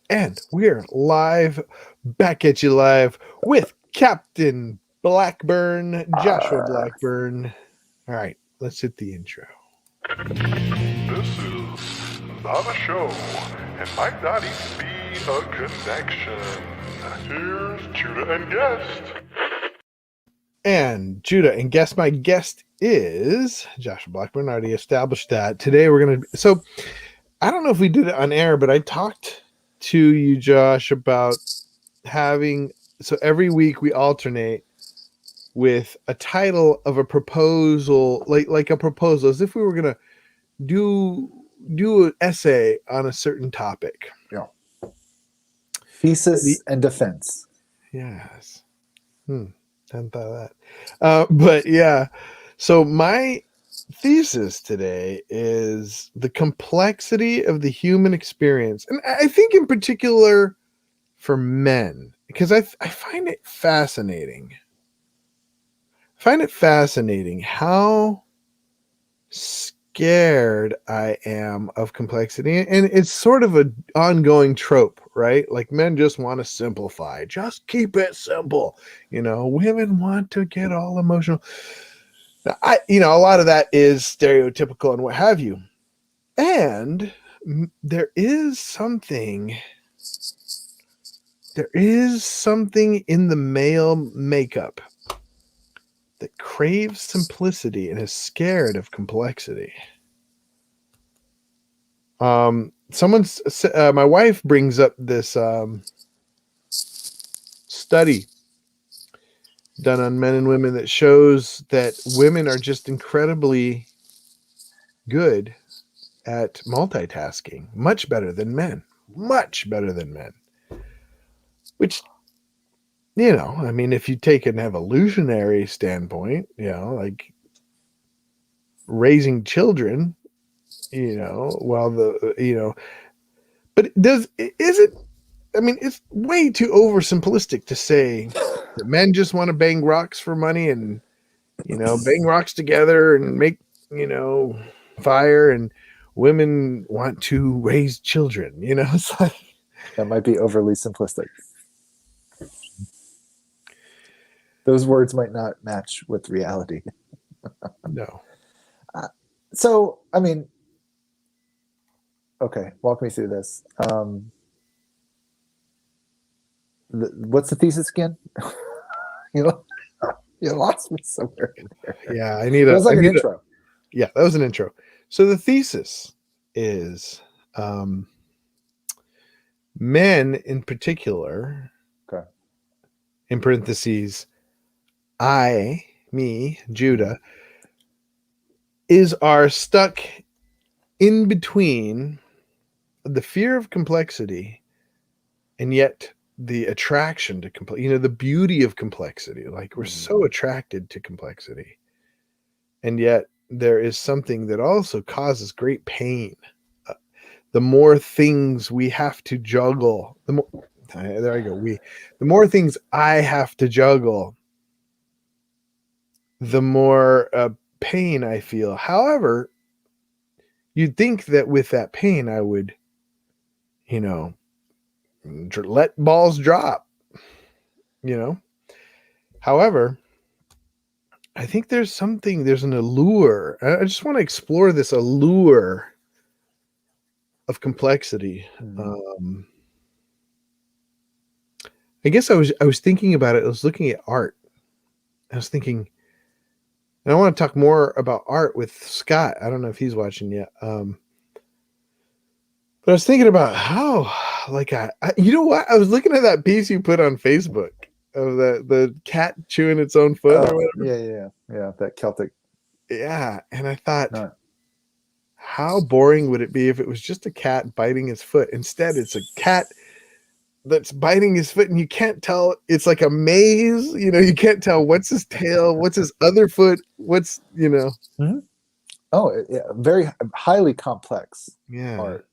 And we're live, back at you live with Captain Blackburn, Joshua Blackburn. All right, let's hit the intro. This is not a show. It might not even be a connection. Here's Judah and guest. And Judah, and guess my guest is Joshua Blackburn. I already established that. Today we're going to. So I don't know if we did it on air, but I talked to you, Josh, about having. So every week we alternate with a title of a proposal, like a proposal, as if we were gonna do an essay on a certain topic. Yeah. Thesis and defense. Yes. Hadn't thought of that. But yeah. So my thesis today is the complexity of the human experience, and I think in particular for men, because I find it fascinating. How scared I am of complexity. And it's sort of an ongoing trope, right? Like men just want to simplify, just keep it simple. Women want to get all emotional. Now, a lot of that is stereotypical and what have you. And there is something in the male makeup that craves simplicity and is scared of complexity. My wife brings up this study done on men and women that shows that women are just incredibly good at multitasking, much better than men, which, if you take an evolutionary standpoint, like raising children, but it's way too oversimplistic to say that men just want to bang rocks for money and, bang rocks together and make, fire, and women want to raise children, it's like, that might be overly simplistic. Those words might not match with reality. No. So, okay, walk me through this. What's the thesis again? You lost me somewhere in there. Yeah, an intro. Yeah, that was an intro. So the thesis is men in particular, okay, in parentheses, Judah, are stuck in between the fear of complexity and yet the attraction to complexity, the beauty of complexity. Like, we're so attracted to complexity, and yet there is something that also causes great pain. The more things we have to juggle, the more things I have to juggle, the more pain I feel. However, you'd think that with that pain, I would, let balls drop, However, I think there's an allure. I just want to explore this allure of complexity. I guess I was thinking about it. I was looking at art. I was thinking, and I want to talk more about art with Scott. I don't know if he's watching yet. But I was thinking about how, like, you know what? I was looking at that piece you put on Facebook of the cat chewing its own foot or whatever. Yeah. That Celtic. Yeah, and I thought, how boring would it be if it was just a cat biting his foot? Instead, it's a cat that's biting his foot, and you can't tell. It's like a maze. You can't tell what's his tail, what's his other foot, what's. Mm-hmm. Oh, yeah, very highly complex art.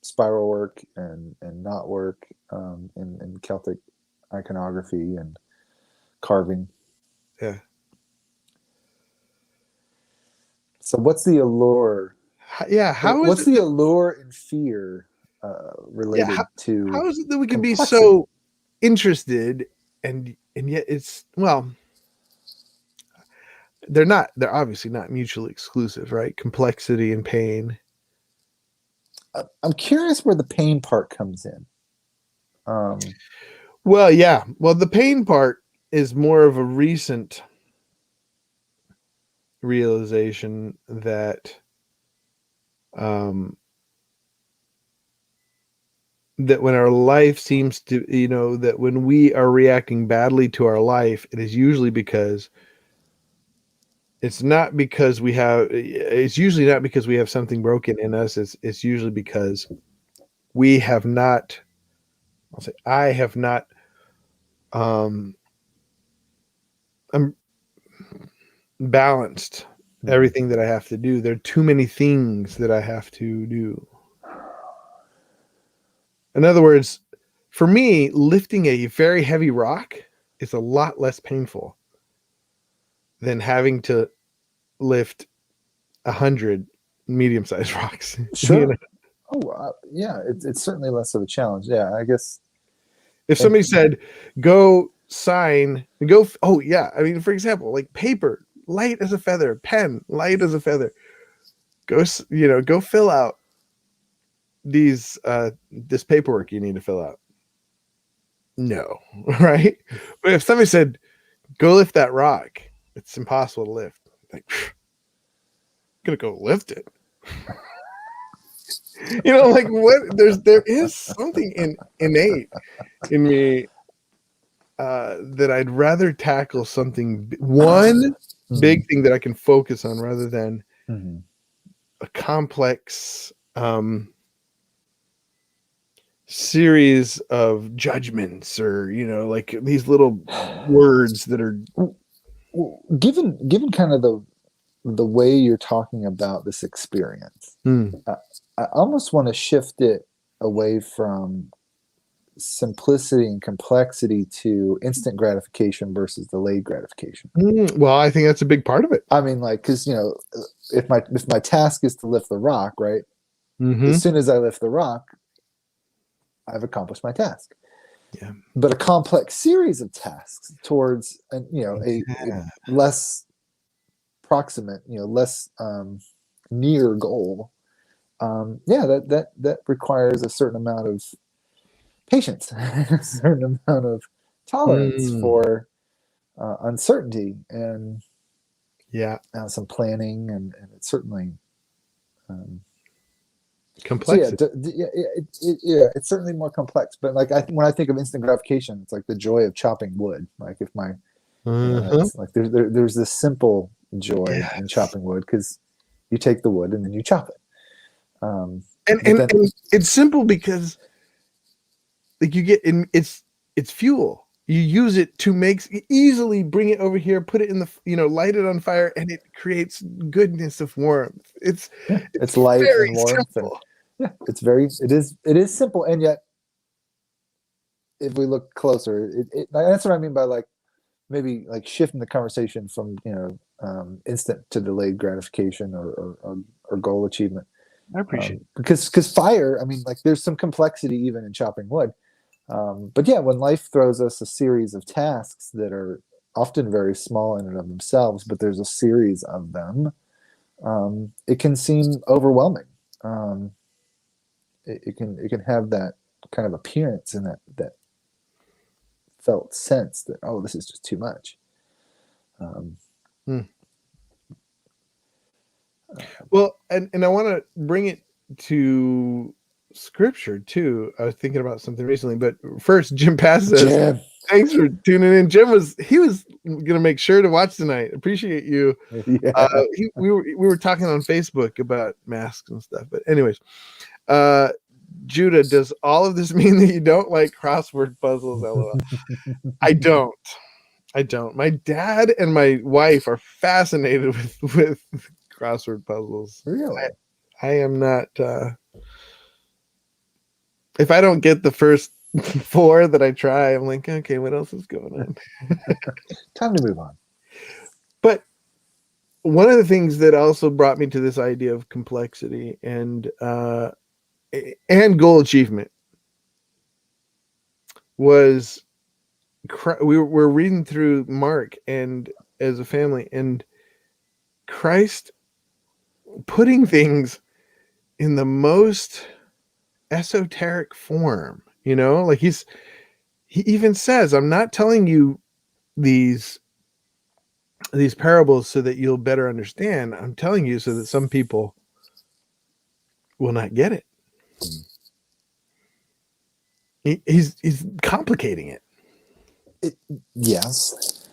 Spiral work and knot work in Celtic iconography and carving. Yeah. So what's the allure? Yeah. What's the allure and fear related to how is it that we can be complexity. so interested and yet it's, well, they're obviously not mutually exclusive, right? Complexity and pain. I'm curious where the pain part comes in. Well, yeah. Well, the pain part is more of a recent realization that that when our life seems to, that when we are reacting badly to our life, it is usually because it's usually not because we have something broken in us. It's usually because we have not, I have not, I'm balanced everything that I have to do. There are too many things that I have to do. In other words, for me, lifting a very heavy rock is a lot less painful than having to lift 100 medium-sized rocks. Sure. Oh, yeah. It's certainly less of a challenge. Yeah, I guess. If somebody said, "Go sign," go. Oh yeah, I mean, for example, like paper, light as a feather. Pen, light as a feather. Go, go fill out this paperwork you need to fill out. No, right? But if somebody said, "Go lift that rock," it's impossible to lift. Like, I'm gonna go lift it. Like what? There is something innate in me that I'd rather tackle one big thing that I can focus on rather than a complex series of judgments or like these little words that are given kind of the way you're talking about this experience. I almost want to shift it away from simplicity and complexity to instant gratification versus delayed gratification. Well, I think that's a big part of it. I mean, like, because if my task is to lift the rock, right? As soon as I lift the rock, I've accomplished my task. Yeah. But a complex series of tasks towards a less proximate, less near goal. That requires a certain amount of patience, a certain amount of tolerance for uncertainty, and some planning, and it's certainly complex. So it's certainly more complex. But like when I think of instant gratification, it's like the joy of chopping wood. Like if it's like there's this simple joy in chopping wood because you take the wood and then you chop it. And it's simple because like you get it's fuel. You use it to easily bring it over here, put it in the light it on fire, and it creates goodness of warmth. It's light and warmth. It is simple, and yet if we look closer, that's what I mean by like maybe like shifting the conversation from instant to delayed gratification or goal achievement. I appreciate it. Because fire, I mean, like there's some complexity even in chopping wood. But yeah, when life throws us a series of tasks that are often very small in and of themselves, but there's a series of them, it can seem overwhelming. It can have that kind of appearance and that felt sense that, oh, this is just too much. Well, and I want to bring it to scripture too. I was thinking about something recently, but first, Jim Pass says, thanks for tuning in. Jim was gonna make sure to watch tonight. Appreciate you. Yeah. We were talking on Facebook about masks and stuff. But anyways, Judah, does all of this mean that you don't like crossword puzzles? LOL. I don't. My dad and my wife are fascinated with crossword puzzles. Really? I am not. If I don't get the first 4 that I try, I'm like, okay, what else is going on? Time to move on. But one of the things that also brought me to this idea of complexity and and goal achievement was we were reading through Mark and as a family, and Christ putting things in the most esoteric form, like he even says, I'm not telling you these parables so that you'll better understand. I'm telling you so that some people will not get it. He's complicating it. Yes.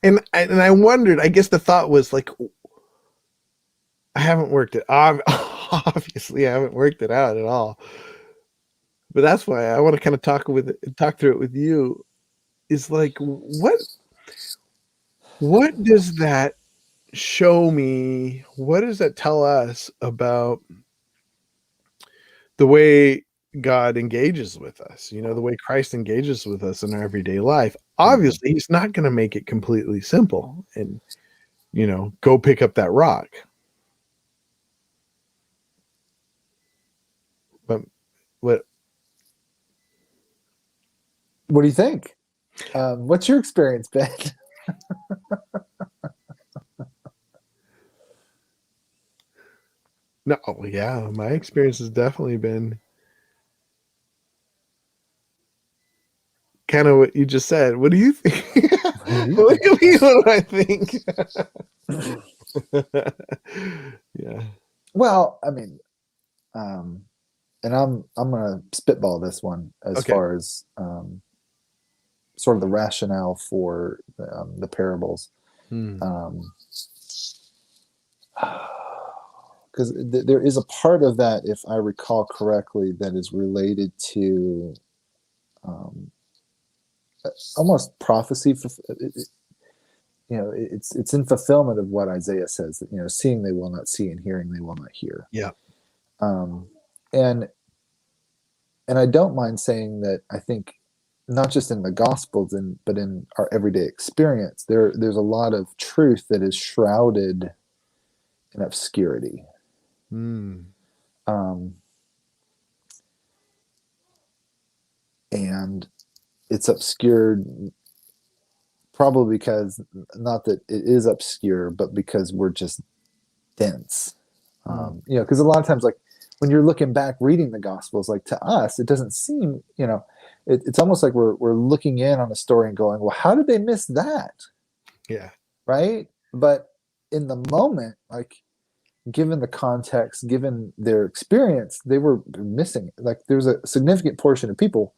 And I wondered, I guess the thought was like, I haven't worked it. Obviously, I haven't worked it out at all. But that's why I want to kind of talk through it with you. Is like, what does that show me? What does that tell us about the way God engages with us? The way Christ engages with us in our everyday life. Obviously, he's not going to make it completely simple and, go pick up that rock. But what do you think? What's your experience, Ben? No, yeah, my experience has definitely been kind of what you just said. What do you think? What do you mean? What do I think? Yeah. Well, I mean, and I'm gonna spitball this one as far as sort of the rationale for the parables. Because there is a part of that, if I recall correctly, that is related to almost prophecy. It's in fulfillment of what Isaiah says that, seeing they will not see, and hearing they will not hear. Yeah. And I don't mind saying that I think not just in the Gospels but in our everyday experience, there's a lot of truth that is shrouded in obscurity. And it's obscured probably because, not that it is obscure, but because we're just dense. Because a lot of times, like when you're looking back reading the Gospels, like to us, it doesn't seem, it's almost like we're looking in on a story and going, well, how did they miss that? Yeah. Right. But in the moment, like given the context, given their experience, they were missing, like there's a significant portion of people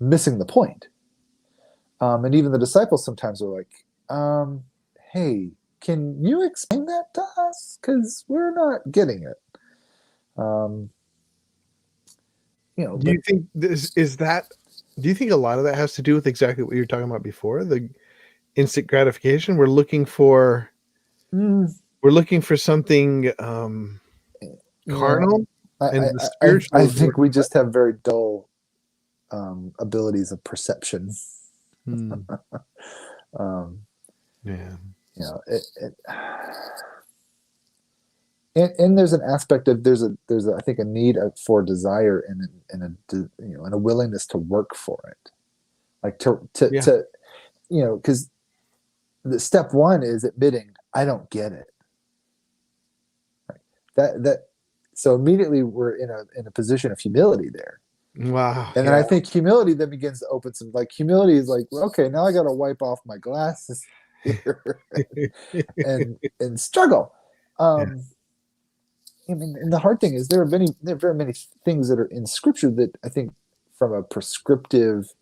missing the point. And even the disciples sometimes are like, hey, can you explain that to us? Because we're not getting it. Do you think do you think a lot of that has to do with exactly what you were talking about before? The instant gratification? We're looking for something carnal, and the spiritual. I think we just have very dull abilities of perception. Yeah. And there's an aspect of there's a I think a need for desire and a willingness to work for it, like to because the step one is admitting I don't get it. Right? So immediately we're in a position of humility there. Wow. And then I think humility then begins to open some, like humility is like, okay, now I got to wipe off my glasses here and struggle. I mean, and the hard thing is there are very many things that are in Scripture that I think, from a prescriptive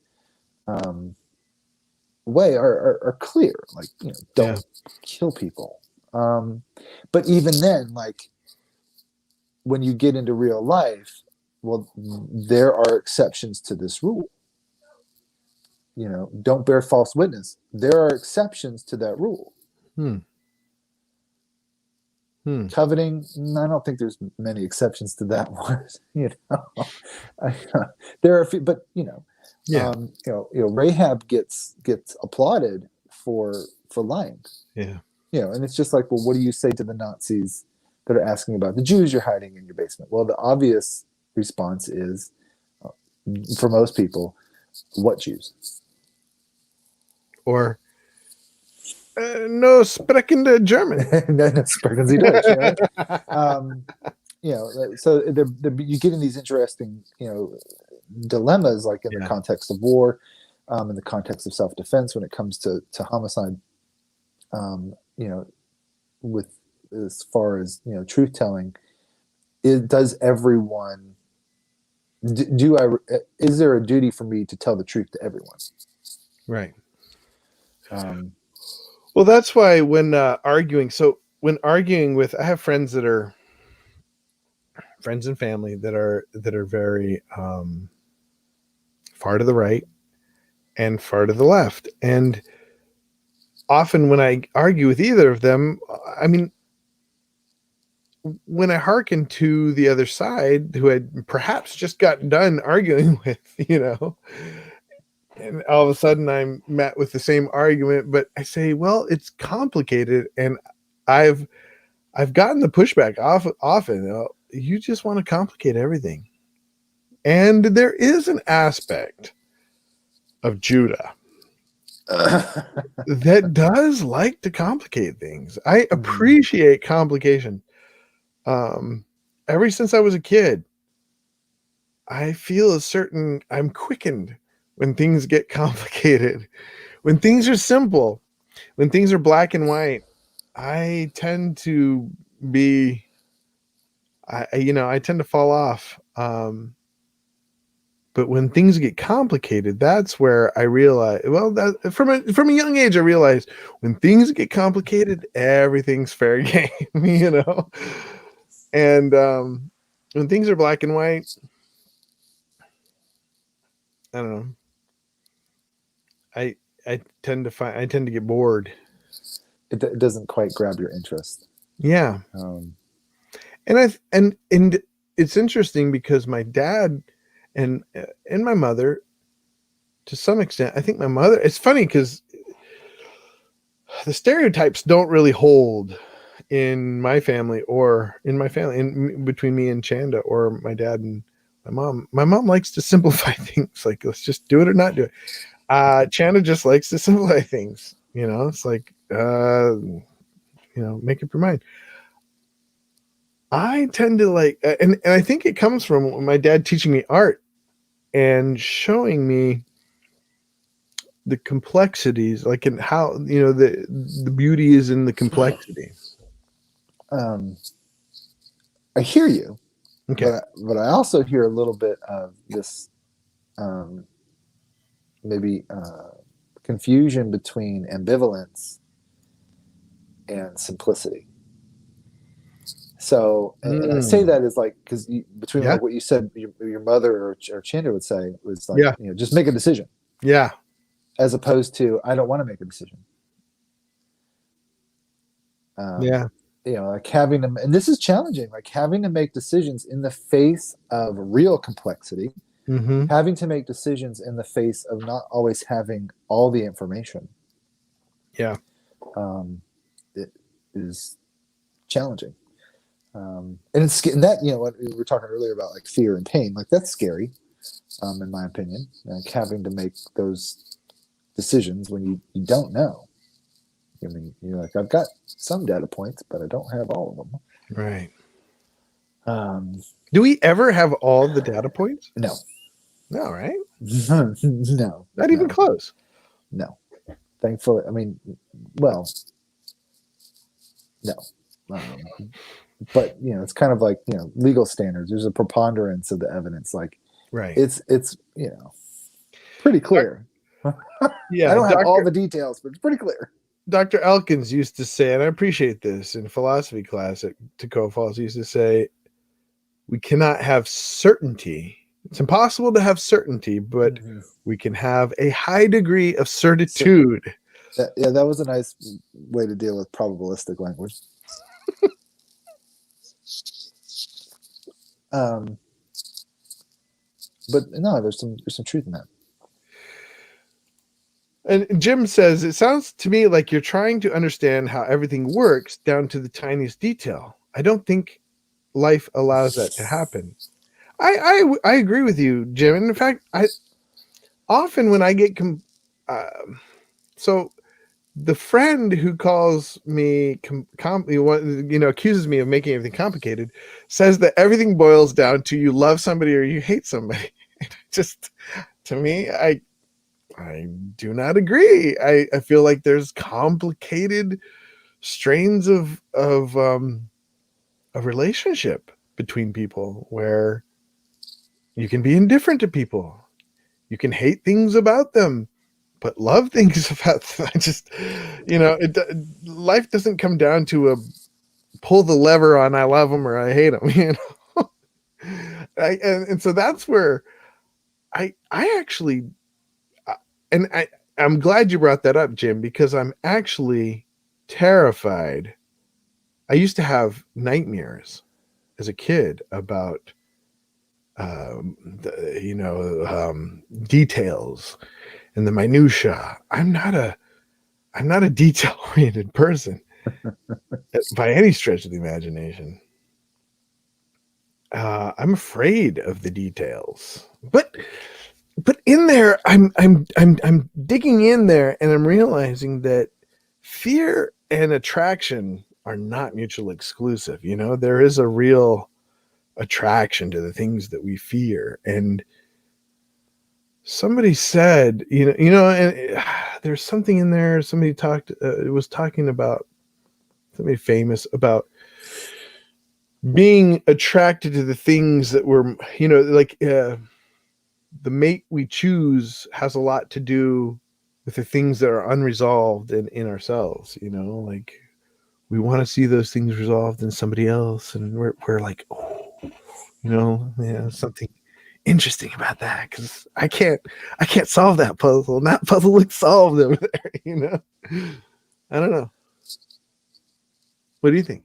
way, are clear. Like, don't kill people. But even then, like when you get into real life, well, there are exceptions to this rule. Don't bear false witness. There are exceptions to that rule. Coveting, I don't think there's many exceptions to that one. There are a few, but Rahab gets applauded for lying. Yeah. And it's just like, well, what do you say to the Nazis that are asking about the Jews you're hiding in your basement. Well, the obvious response is, for most people, what Jews? Or no sprechende German. No, sprechen Sie Deutsch. So you get in these interesting, dilemmas, like in the context of war, in the context of self-defense, when it comes to homicide, with as far as truth telling, does everyone is there a duty for me to tell the truth to everyone? Right. Well, that's why when arguing with, I have friends that are friends and family that are very far to the right and far to the left, and often when I argue with either of them, I mean, when I hearken to the other side, who had perhaps just got done arguing with, and all of a sudden I'm met with the same argument, but I say, well, it's complicated, and I've gotten the pushback often. You just want to complicate everything, and there is an aspect of Judah that does like to complicate things. I appreciate complication. Ever since I was a kid, I feel I'm quickened when things get complicated. When things are simple, when things are black and white, I tend to I tend to fall off. But when things get complicated, that's where I realize, that from a young age, I realized when things get complicated, everything's fair game, And when things are black and white, I don't know. I tend to get bored. It doesn't quite grab your interest. Yeah. And it's interesting because my dad and my mother, to some extent, I think my mother, it's funny because the stereotypes don't really hold in my family between me and Chanda, or my dad and my mom. My mom likes to simplify things, like, let's just do it or not do it. Chanda just likes to simplify things. It's like, make up your mind. I tend to like, and I think it comes from my dad teaching me art and showing me the complexities, like, in how, the beauty is in the complexity. I hear you. Okay. But I also hear a little bit of this, maybe confusion between ambivalence and simplicity. So, and I say that is like, because between like what you said, your mother or Chanda would say was like, just make a decision. Yeah. As opposed to, I don't want to make a decision. Like having to, and this is challenging, like having to make decisions in the face of real complexity, having to make decisions in the face of not always having all the information. Yeah. It is challenging. And that, what we were talking earlier about, like fear and pain, like that's scary, in my opinion, like having to make those decisions when you don't know. I mean, you're like, I've got some data points, but I don't have all of them. Right. Do we ever have all the data points? No. No, right? No. Not even close. No. Thankfully, I mean, well, no. But it's kind of like legal standards. There's a preponderance of the evidence. Like, right. It's pretty clear. Yeah, I don't have all the details, but it's pretty clear. Dr. Elkins used to say, and I appreciate this, in philosophy class at Tacoma Falls, he used to say, we cannot have certainty. It's impossible to have certainty, but we can have a high degree of certitude. That was a nice way to deal with probabilistic language. But no, there's some truth in that. And Jim says, it sounds to me like you're trying to understand how everything works down to the tiniest detail. I don't think life allows that to happen. I agree with you, Jim. And in fact, I often when I get so the friend who calls me accuses me of making everything complicated says that everything boils down to you love somebody or you hate somebody. Just to me, I do not agree. I feel like there's complicated strains of a relationship between people where you can be indifferent to people. You can hate things about them, but love things about them. I just, life doesn't come down to a pull the lever on I love them or I hate them, and so that's where I actually, and I'm glad you brought that up, Jim, because I'm actually terrified. I used to have nightmares as a kid about details and the minutia. I'm not a detail oriented person by any stretch of the imagination. I'm afraid of the details, but in there, I'm digging in there, and I'm realizing that fear and attraction are not mutually exclusive. There is a real attraction to the things that we fear, and somebody said, and there's something in there. Somebody was talking about somebody famous about being attracted to the things that were, like the mate we choose has a lot to do with the things that are unresolved in ourselves. Like we want to see those things resolved in somebody else, and we're like, oh, something interesting about that because I can't solve that puzzle. And that puzzle looks solved over there. I don't know. What do you think?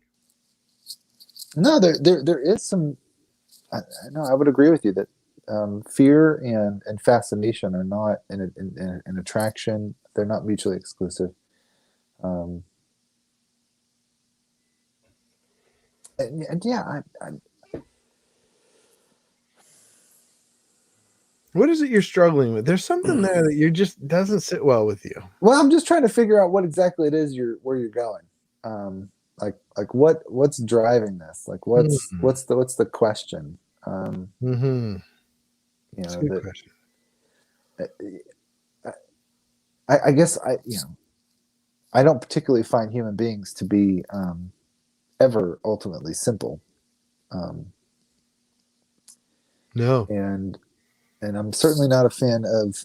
No, there is some. No, I would agree with you that fear and fascination are not an attraction. They're not mutually exclusive. Um, and yeah, What is it you're struggling with? There's something there that you just doesn't sit well with you. well, I'm just trying to figure out what exactly it is where you're going. Like what's driving this? Like what's the question? Mm-hmm. You That's a know good that question. I guess I don't particularly find human beings to be ever ultimately simple, No. and I'm certainly not a fan of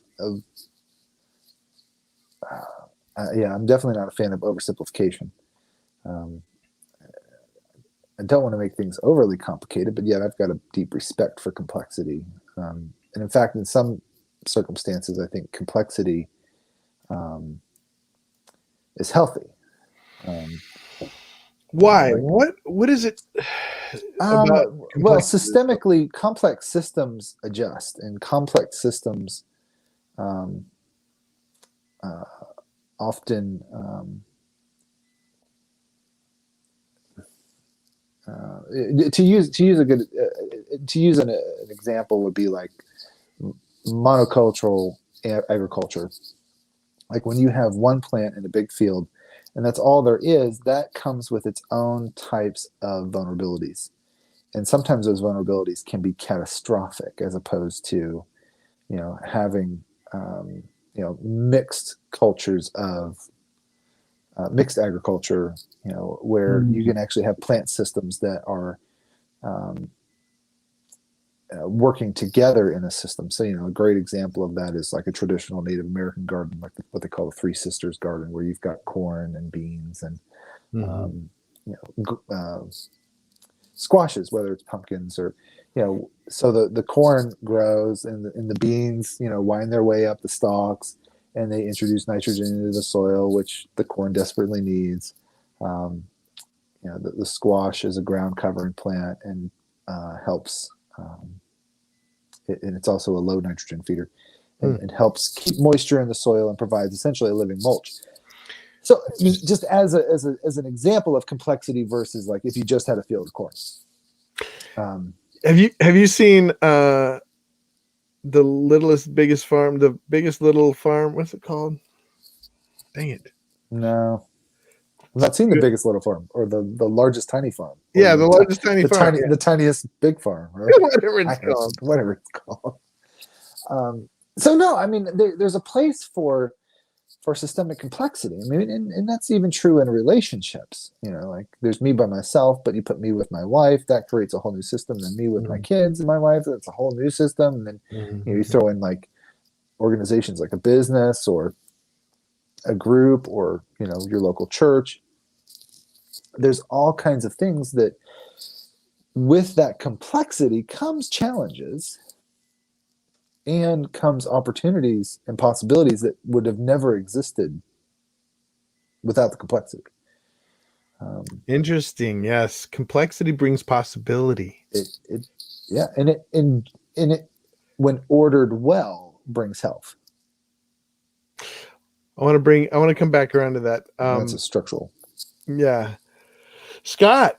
yeah, I'm definitely not a fan of oversimplification. Um, I don't want to make things overly complicated, but yet I've got a deep respect for complexity. And in fact, in some circumstances, I think complexity um, is healthy. Um, Why? like What is it about well, complexity? systemically, complex systems adjust, and complex systems um, uh, often to use an example would be like monocultural agriculture. Like when you have one plant in a big field, and that's all there is, that comes with its own types of vulnerabilities, and sometimes those vulnerabilities can be catastrophic, as opposed to having mixed cultures of mixed agriculture, where you can actually have plant systems that are um, working together in a system. So, a great example of that is like a traditional Native American garden, like what they call the Three Sisters garden, where you've got corn and beans and Mm-hmm. um, squashes, whether it's pumpkins or so the corn grows and the beans wind their way up the stalks, and they introduce nitrogen into the soil, which the corn desperately needs. um, the squash is a ground covering plant and helps and it's also a low nitrogen feeder, and it helps keep moisture in the soil and provides essentially a living mulch. So just as an example of complexity versus like if you just had a field of corn. Have you seen the biggest farm, the biggest little farm? What's it called? Dang it! No, I've not seen the biggest little farm or the largest tiny farm. Yeah, the largest tiny farm. The tiniest big farm, or whatever it's called. Whatever it's called. So no, I mean there's a place for systemic complexity. I mean, and that's even true in relationships. You know, like there's me by myself, but you put me with my wife, that creates a whole new system. Then me with my kids and my wife, that's a whole new system. And then you throw in like organizations like a business or a group or your local church. There's all kinds of things that with that complexity comes challenges and comes opportunities and possibilities that would have never existed without the complexity. Interesting. Yes, complexity brings possibility. And it when ordered well brings health. I want to come back around to that. That's a structural. Yeah. Scott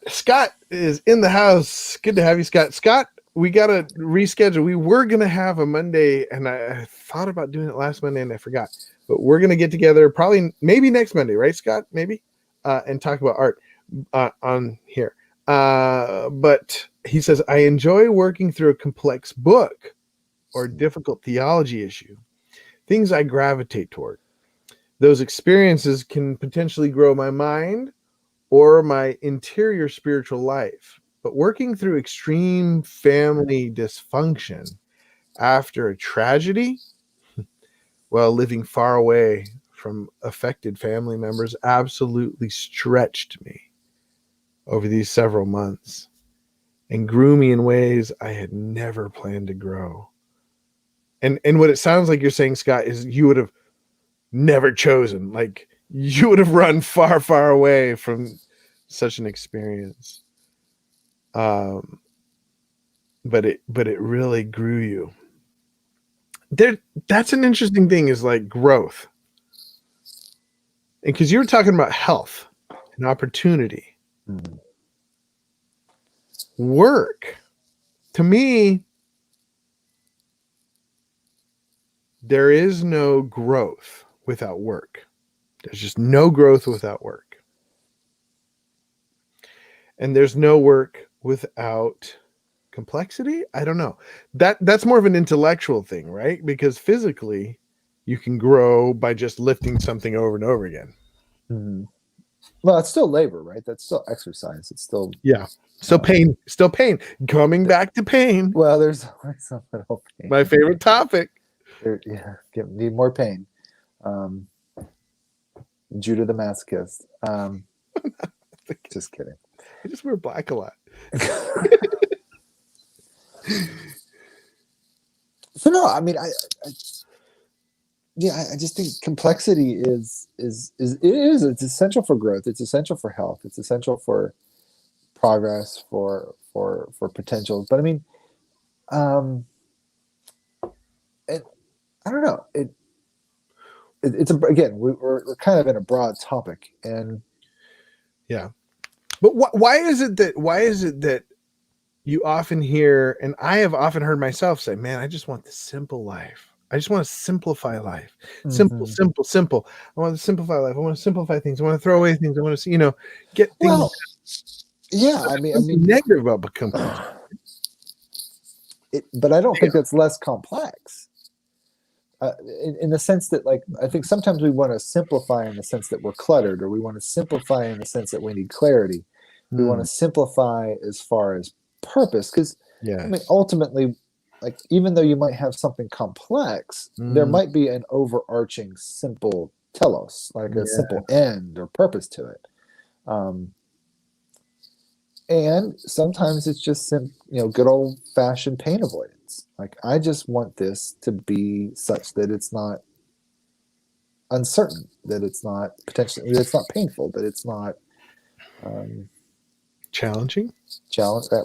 is in the house. Good to have you, Scott. Scott, we got to reschedule. We were going to have a Monday, and I thought about doing it last Monday, and I forgot. But we're going to get together maybe next Monday, right, Scott? Maybe, and talk about art on here. But he says, I enjoy working through a complex book or difficult theology issue, things I gravitate toward. Those experiences can potentially grow my mind or my interior spiritual life. But working through extreme family dysfunction after a tragedy while living far away from affected family members absolutely stretched me over these several months and grew me in ways I had never planned to grow. And what it sounds like you're saying, Scott, is you would have never chosen, like you would have run far, far away from such an experience. But it really grew you. That's an interesting thing, is like growth. And because you were talking about health and opportunity. Mm-hmm. Work, to me, there is no growth without work. There's just no growth without work. And there's no work without complexity. I don't know. That's more of an intellectual thing, right? Because physically you can grow by just lifting something over and over again. Mm-hmm. Well, it's still labor, right? That's still exercise. It's still pain. Still pain. Coming back to pain. Well, there's always a little pain. My favorite topic. Need more pain. Judah the masochist. Just kidding. I just wear black a lot. So no, I mean, I just think complexity is it's essential for growth. It's essential for health. It's essential for progress, for potential. But I mean, and I don't know. It's again, we're kind of in a broad topic, and yeah. But why is it that you often hear, and I have often heard myself say, man, I just want the simple life. I just want to simplify life. Simple, simple, simple. I want to simplify life. I want to simplify things. I want to throw away things. I want to, get things. Well, yeah, I mean, negative about becoming. But I don't think that's less complex. In the sense that, like, I think sometimes we want to simplify in the sense that we're cluttered, or we want to simplify in the sense that we need clarity. We want to simplify as far as purpose, because I mean, ultimately, like, even though you might have something complex, there might be an overarching simple telos, like a simple end or purpose to it. And sometimes it's just good old fashioned pain avoidance. Like, I just want this to be such that it's not uncertain, that it's not potentially, that it's not painful, that it's not challenging,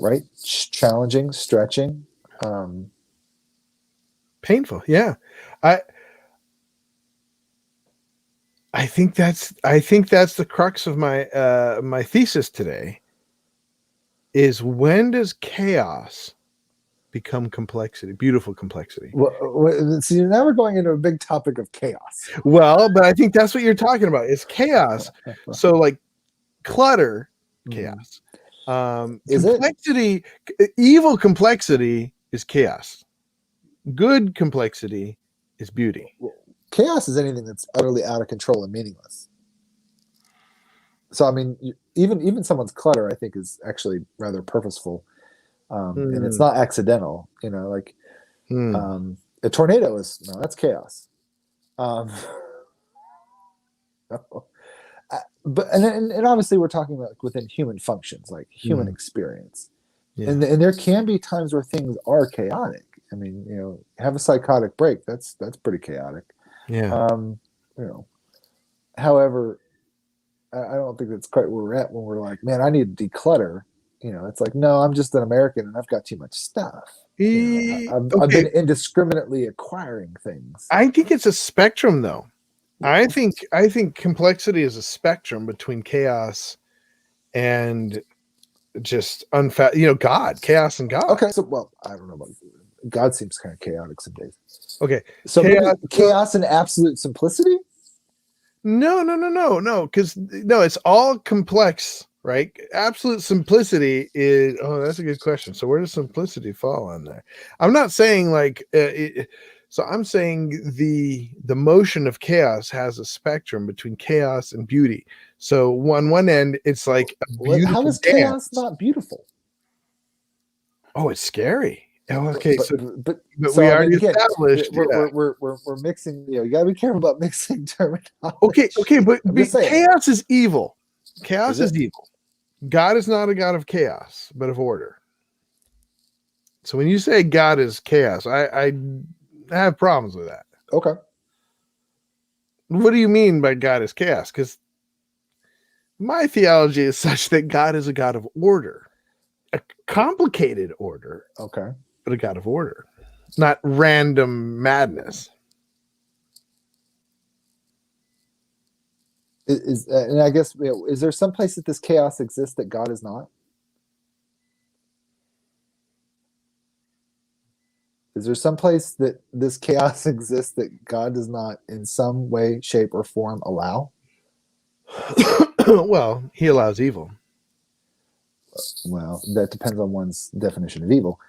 right? Challenging, stretching, painful. Yeah. I think that's the crux of my my thesis today. Is when does chaos become complexity, beautiful complexity? Well, see, now we're going into a big topic of chaos. Well, but I think that's what you're talking about. Is chaos. So like clutter, chaos. Is Complexity, evil complexity is chaos. Good complexity is beauty. Chaos is anything that's utterly out of control and meaningless. So I mean, even someone's clutter, I think, is actually rather purposeful, and it's not accidental. You know, like a tornado is that's chaos. But and obviously we're talking about within human functions, like human experience, and there can be times where things are chaotic. I mean, you know, have a psychotic break. That's pretty chaotic. Yeah. You know, however, I don't think that's quite where we're at when we're like, man, I need to declutter. You know, it's like, no, I'm just an American and I've got too much stuff. You know, I've been indiscriminately acquiring things. I think it's a spectrum, though. I think complexity is a spectrum between chaos and just God, chaos and God. Okay, so well, I don't know about God seems kind of chaotic some days. Okay, so chaos and absolute simplicity. No, because it's all complex, right? Absolute simplicity is that's a good question. So where does simplicity fall on there? I'm not saying like so I'm saying the motion of chaos has a spectrum between chaos and beauty. So on one end, it's like a beautiful how is dance. Chaos not beautiful? Oh, it's scary. Okay, but so we already established we're mixing. You know, you gotta be careful about mixing terminology. Okay, but chaos is evil. Chaos is evil. God is not a God of chaos, but of order. So when you say God is chaos, I have problems with that. Okay. What do you mean by God is chaos? Because my theology is such that God is a God of order, a complicated order. Okay. But a God of order, not random madness. And I guess, you know, is there some place that this chaos exists that God is not? Is there some place that this chaos exists that God does not in some way, shape, or form allow? Well, he allows evil. Well, that depends on one's definition of evil.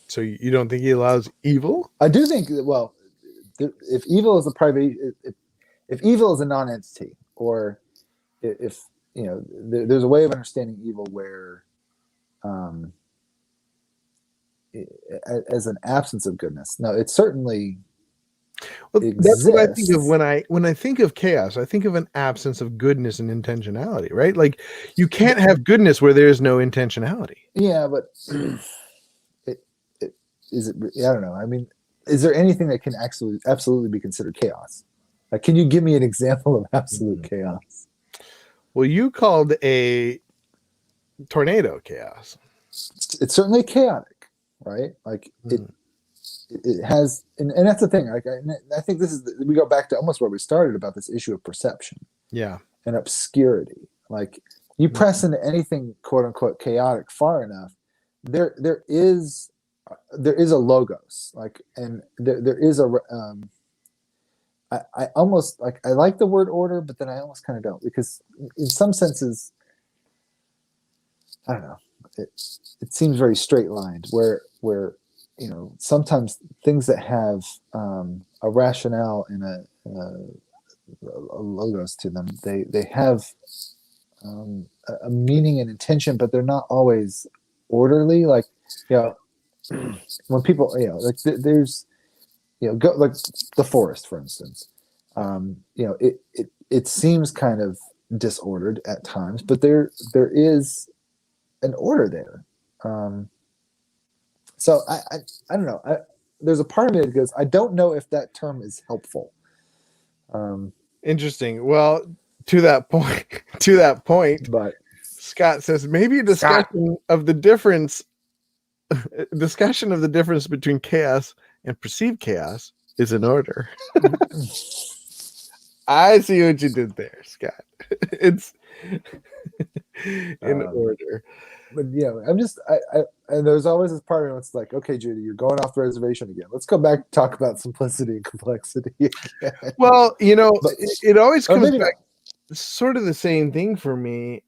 So you don't think he allows evil? I do think that, well, if evil is a private, if evil is a non-entity, or if you know, there's a way of understanding evil where, as an absence of goodness. No, it certainly exists. That's what I think of when I think of chaos. I think of an absence of goodness and intentionality, right? Like you can't have goodness where there is no intentionality. Yeah, but is it? I don't know. I mean, is there anything that can absolutely be considered chaos? Like, can you give me an example of absolute chaos? Well, you called a tornado chaos. It's certainly chaotic, right? Like it has, and that's the thing. Like I think this is we go back to almost where we started about this issue of perception, and obscurity. Like you press into anything quote unquote chaotic far enough, there is a logos, like, and there is a I almost like, I like the word order, but then I almost kind of don't, because in some senses, I don't know, it seems very straight lined where you know, sometimes things that have a rationale and a logos to them, they have a meaning and intention, but they're not always orderly. Like, you know, when people, you know, like there's, you know, go like the forest, for instance. You know, it seems kind of disordered at times, but there is an order there. So I don't know. There's a part of me that goes, I don't know if that term is helpful. Interesting. Well, to that point, but Scott says maybe a discussion of the difference between chaos and perceived chaos is in order. I see what you did there, Scott. It's in order. But yeah, I'm just and there's always this part of it's like, okay, Judy, you're going off the reservation again. Let's go back and talk about simplicity and complexity again. Well, But it always or comes maybe back not. sort of the same thing for me.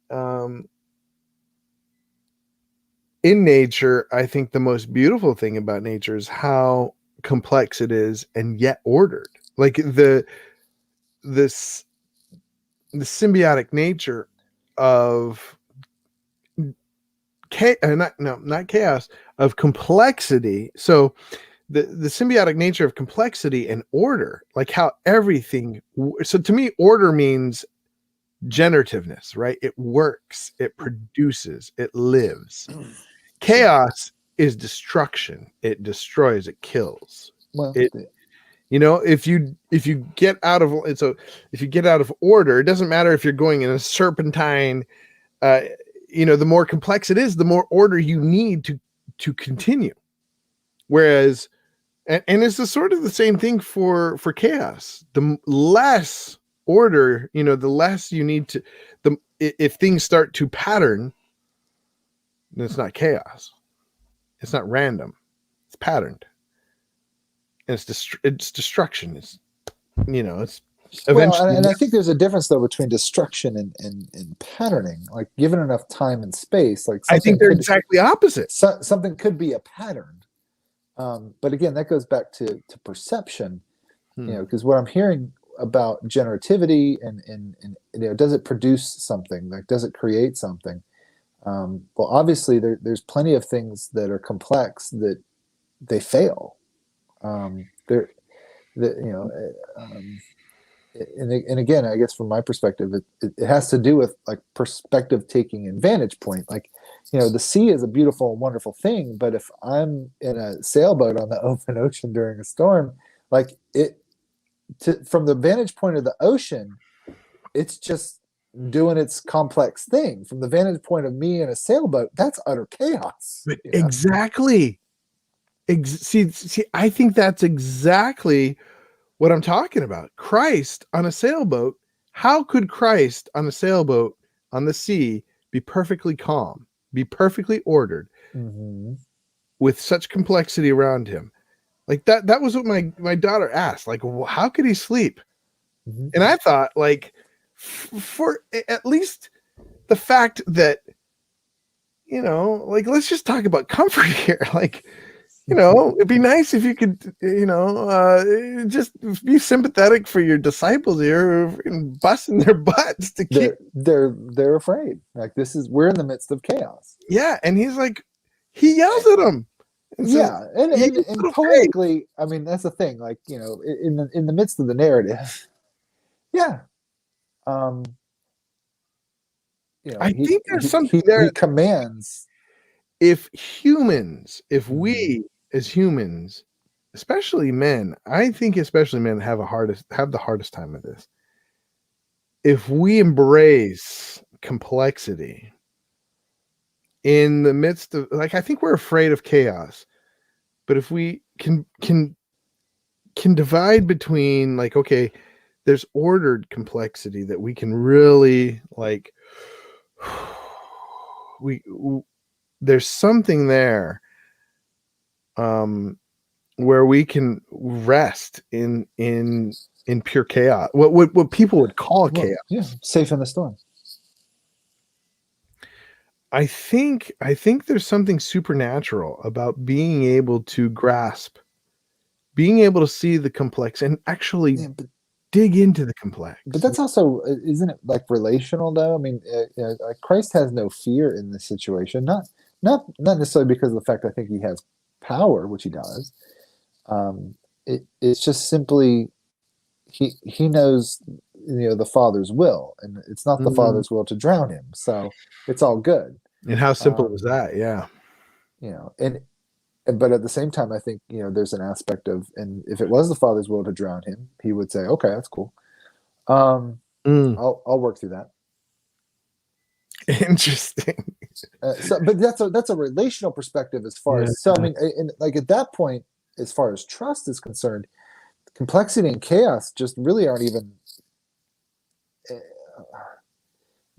In nature, I think the most beautiful thing about nature is how complex it is and yet ordered. Like this the symbiotic nature of not chaos, of complexity. So the symbiotic nature of complexity and order, like how everything. So to me, order means generativeness, right? It works, it produces, it lives. Chaos is destruction. It destroys, it kills. Well, It if you get out of if you get out of order, it doesn't matter if you're going in a serpentine. The more complex it is, the more order you need to continue. Whereas, and it's the sort of the same thing for chaos. The less order, the less you need to. If things start to pattern, then it's not chaos. It's not random. It's patterned. And it's destruction. It's eventually. and I think there's a difference though between destruction and patterning. Like given enough time and space, like I think they're exactly opposite. Something could be a pattern, but again, that goes back to perception. Because what I'm hearing about generativity and does it produce something? Like does it create something? Well, obviously there's plenty of things that are complex that they fail. They're and again, I guess from my perspective, it has to do with like perspective taking and vantage point. Like, the sea is a beautiful and wonderful thing, but if I'm in a sailboat on the open ocean during a storm, like from the vantage point of the ocean, it's just doing its complex thing. From the vantage point of me in a sailboat, that's utter chaos. Exactly. See, I think that's exactly what I'm talking about. Christ on a sailboat. How could Christ on a sailboat on the sea be perfectly calm, be perfectly ordered, with such complexity around him? Like that was what my daughter asked. Like, how could he sleep? And I thought, like, for at least the fact that, like, let's just talk about comfort here. Like, it'd be nice if you could, just be sympathetic for your disciples here, busting their butts to keep. They're afraid. Like we're in the midst of chaos. Yeah, and he's like, he yells at them. And poetically, I mean, that's the thing. Like, in the midst of the narrative, yeah. I think there's something there. He commands. If we as humans, especially men, I think especially men have the hardest time with this. If we embrace complexity in the midst of, like, I think we're afraid of chaos, but if we can divide between, like, okay, there's ordered complexity that we can really, like, there's something there where we can rest in pure chaos, what people would call chaos. Yeah, safe in the storm. I think there's something supernatural about being able to grasp, being able to see the complex and actually dig into the complex. But that's also, isn't it, like, relational though? I mean, Christ has no fear in this situation, not necessarily because of the fact I think he has power, which he does. It's just simply he knows, the Father's will, and it's not the Father's will to drown him, so it's all good. And how simple is that? Yeah. But at the same time, I think, there's an aspect of, and if it was the Father's will to drown him, he would say, okay, that's cool. I'll work through that. Interesting. But that's a relational perspective as far as, so I mean, and like at that point, as far as trust is concerned, complexity and chaos just really aren't even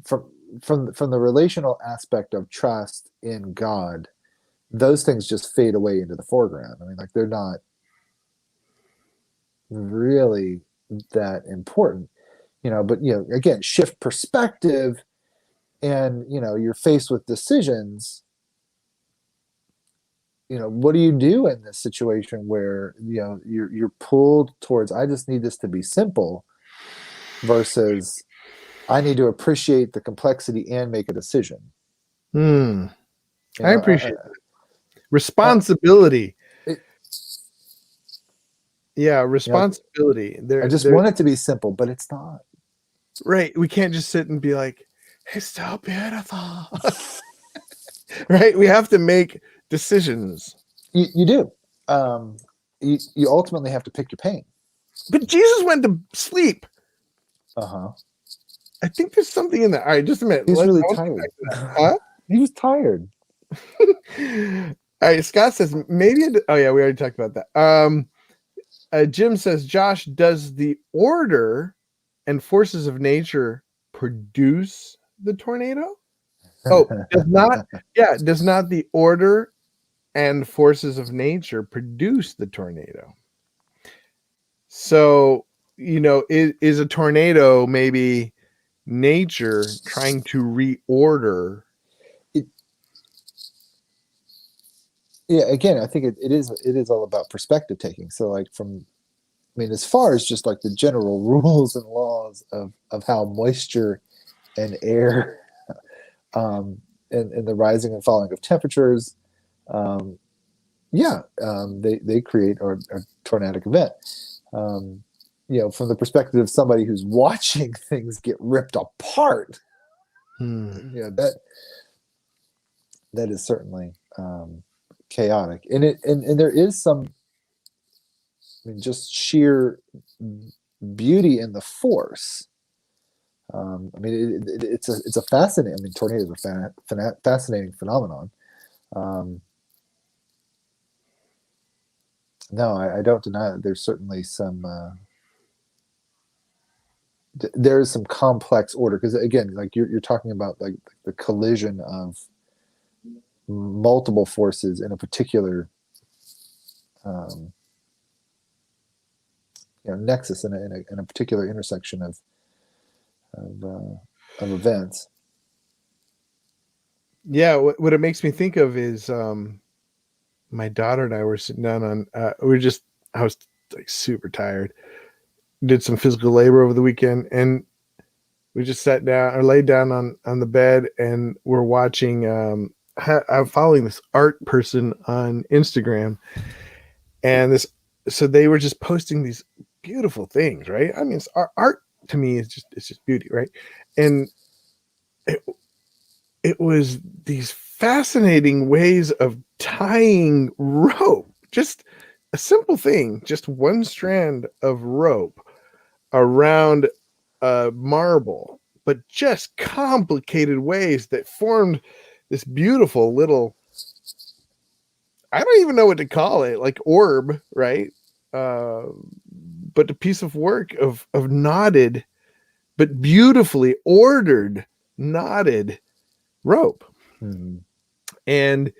from the relational aspect of trust in God, those things just fade away into the foreground. I mean, like they're not really that important, but again, shift perspective, and you're faced with decisions. What do you do in this situation where you're pulled towards, I just need this to be simple, versus I need to appreciate the complexity and make a decision. I appreciate that. Responsibility. Responsibility. I just want it to be simple, but it's not. Right. We can't just sit and be like, it's so beautiful. Right. We have to make decisions. You do. You ultimately have to pick your pain. But Jesus went to sleep. Uh-huh. I think there's something in that. All right, just a minute. He's really tired. Huh? He was tired. All right, Scott says maybe. Oh yeah, we already talked about that. Jim says, Josh, does the order and forces of nature produce the tornado? Oh, does not. Yeah, does not the order and forces of nature produce the tornado? So, is a tornado maybe nature trying to reorder? Yeah, again, I think it is all about perspective taking. So as far as just like the general rules and laws of how moisture and air and the rising and falling of temperatures, they create a tornadic event. From the perspective of somebody who's watching things get ripped apart, that is certainly chaotic, and there is some, just sheer beauty in the force. It's a fascinating. Tornadoes are fascinating phenomenon. No, I don't deny that there's certainly some. There's some complex order, because again, like you're talking about like the collision of multiple forces in a particular nexus, in a particular intersection of events. Yeah, what it makes me think of is my daughter and I were sitting down on. I was like super tired. Did some physical labor over the weekend, and we just sat down or laid down on the bed, and we're watching. I'm following this art person on Instagram, and so they were just posting these beautiful things, right? I mean, art to me is just beauty, right? And it was these fascinating ways of tying rope, just a simple thing, just one strand of rope around a marble, but just complicated ways that formed this beautiful little, I don't even know what to call it, like orb, right? But a piece of work of knotted, but beautifully ordered, knotted rope. Mm-hmm. And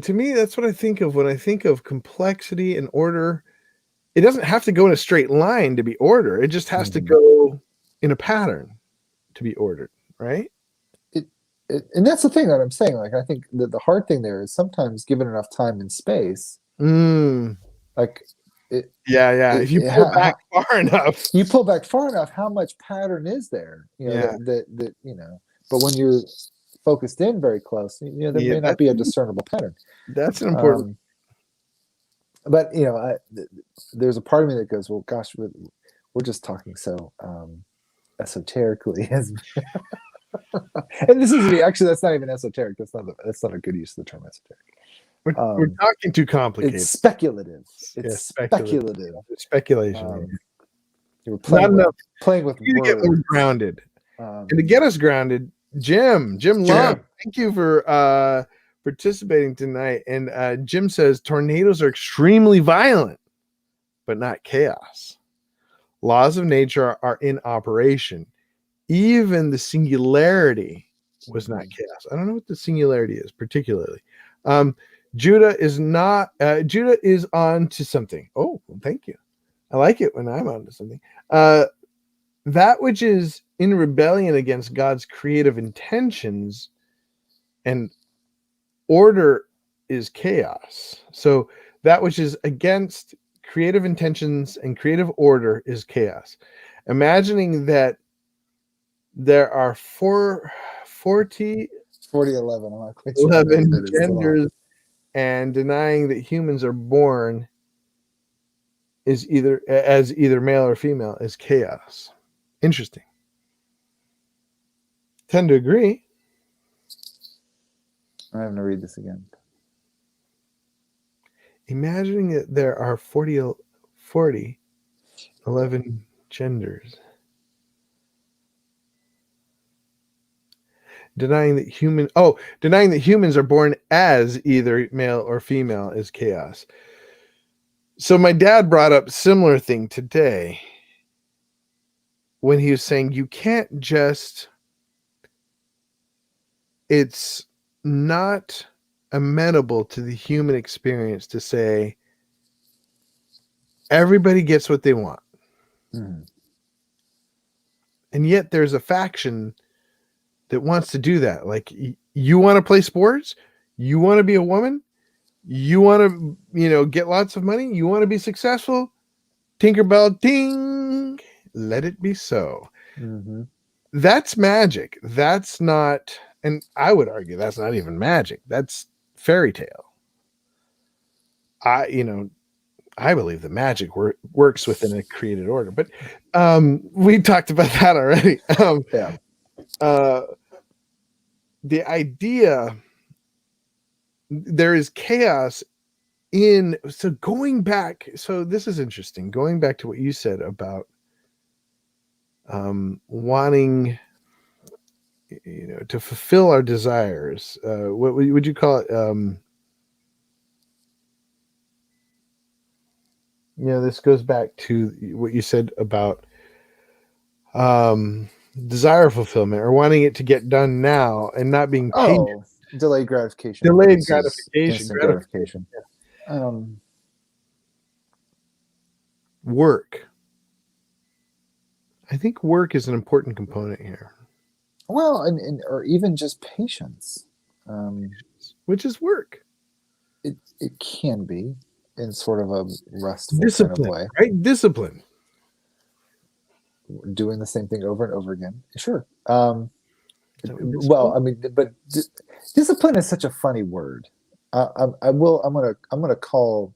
to me, that's what I think of when I think of complexity and order. It doesn't have to go in a straight line to be order. It just has to go in a pattern to be ordered, right? And that's the thing that I'm saying. Like, I think that the hard thing there is sometimes, given enough time and space, like if you pull back far enough, how much pattern is there? That But when you're focused in very close, there may not be a discernible pattern. That's an important. But there's a part of me that goes, well, gosh, we're just talking so esoterically, and this is actually, that's not even esoteric. That's not a good use of the term esoteric. We're talking too complicated. It's speculative. It's speculative. Speculation. You're playing with you words. To get more grounded. And to get us grounded, Jim Love, thank you for participating tonight. And Jim says tornadoes are extremely violent, but not chaos. Laws of nature are in operation. even the singularity was not Mhm. chaos. I don't know what the singularity is particularly. Um, Judah is not. Judah is on to something. Oh, thank you. I like it when I'm on to something. That which is in rebellion against God's creative intentions and order is chaos. So that which is against creative intentions and creative order is chaos. Imagining that there are 40 4011. I'm not quite sure how many 11 that is. genders and denying that humans are born is either male or female is chaos. Interesting. Tend to agree. I'm having to read this again. Imagining that there are 11 genders. Denying that humans are born as either male or female is chaos. So my dad brought up similar thing today when he was saying you can't just, it's not amenable to the human experience to say everybody gets what they want. Mm-hmm. And yet there's a faction that wants to do that. Like, you want to play sports, you want to be a woman, you want to, get lots of money, you want to be successful, Tinkerbell, ding, let it be so. Mm-hmm. That's magic. That's not, and I would argue that's not even magic. That's fairy tale. I believe the magic works within a created order, but we talked about that already. Yeah. The idea there is chaos in, so going back, so this is interesting, going back to what you said about wanting to fulfill our desires. What would you call it? This goes back to what you said about desire fulfillment, or wanting it to get done now and not being patient. Oh, delayed gratification Delayed versus gratification. instant gratification. Work. I think work is an important component here. Well, and or even just patience. Which is work. It can be in sort of a restful Discipline, kind of way. right? Discipline. Doing the same thing over and over again. Sure. Well, I mean, but discipline is such a funny word. I'm gonna call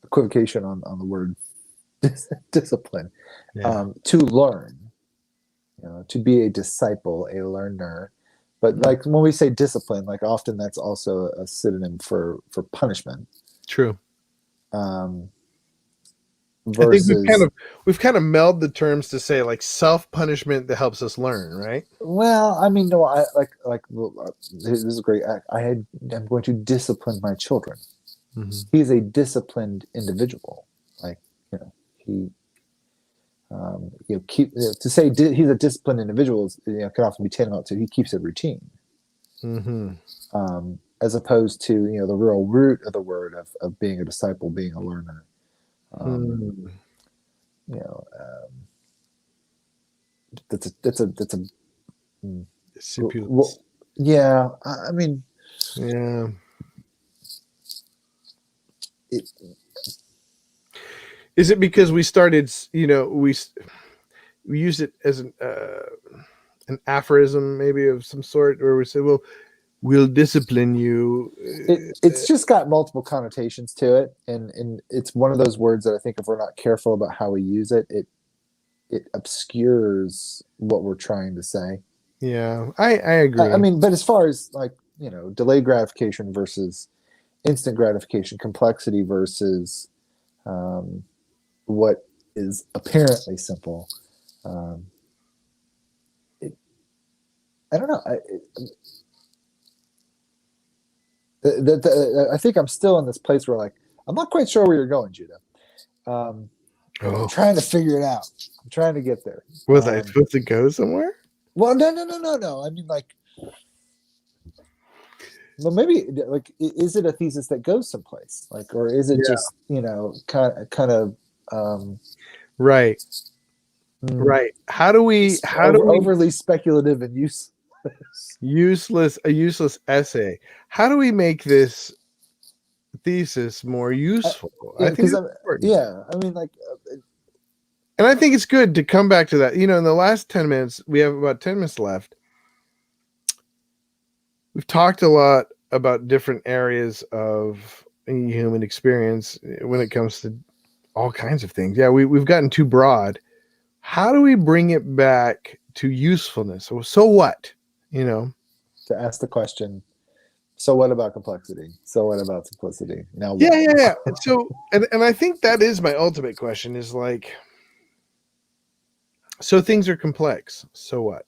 equivocation on the word discipline. yeah. To learn, to be a disciple, a learner. But like when we say discipline, like often that's also a synonym for punishment. True. Versus, I think we've kind of melded the terms to say like self-punishment that helps us learn, right? well, I mean, no, I this is great. I'm going to discipline my children. Mm-hmm. He's a disciplined individual. Like, he, to say he's a disciplined individual is, can often be tantamount to he keeps a routine. Mm-hmm. As opposed to, the real root of the word of being a disciple, being a learner. That's a Discipulous. yeah. I mean, yeah. Is it because we started, we use it as an aphorism maybe of some sort, or we say, well, we'll discipline you. It's just got multiple connotations to it, and it's one of those words that I think if we're not careful about how we use it, it obscures what we're trying to say. Yeah, I agree. I mean, but as far as like, delayed gratification versus instant gratification, complexity versus what is apparently simple. I don't know. I think I'm still in this place where like I'm not quite sure where you're going, Judah. Oh, I'm trying to figure it out. I'm trying to get there. was I supposed to go somewhere? Well, no. I mean, like, well, maybe like, is it a thesis that goes someplace, like, or is it Yeah. just kind of Right. hmm, Right. How do we overly speculative and useless? a useless essay? How do we make this thesis more I, useful? I yeah, think because it's important. yeah, I mean, like, And I think it's good to come back to that. In the last 10 minutes, we have about 10 minutes left. We've talked a lot about different areas of human experience when it comes to all kinds of things. Yeah, we've gotten too broad. How do we bring it back to usefulness? So what? to ask the question. So what about complexity? So what about simplicity? Now Yeah, what? yeah, yeah. So, and I think that is my ultimate question is like, so things are complex. So what?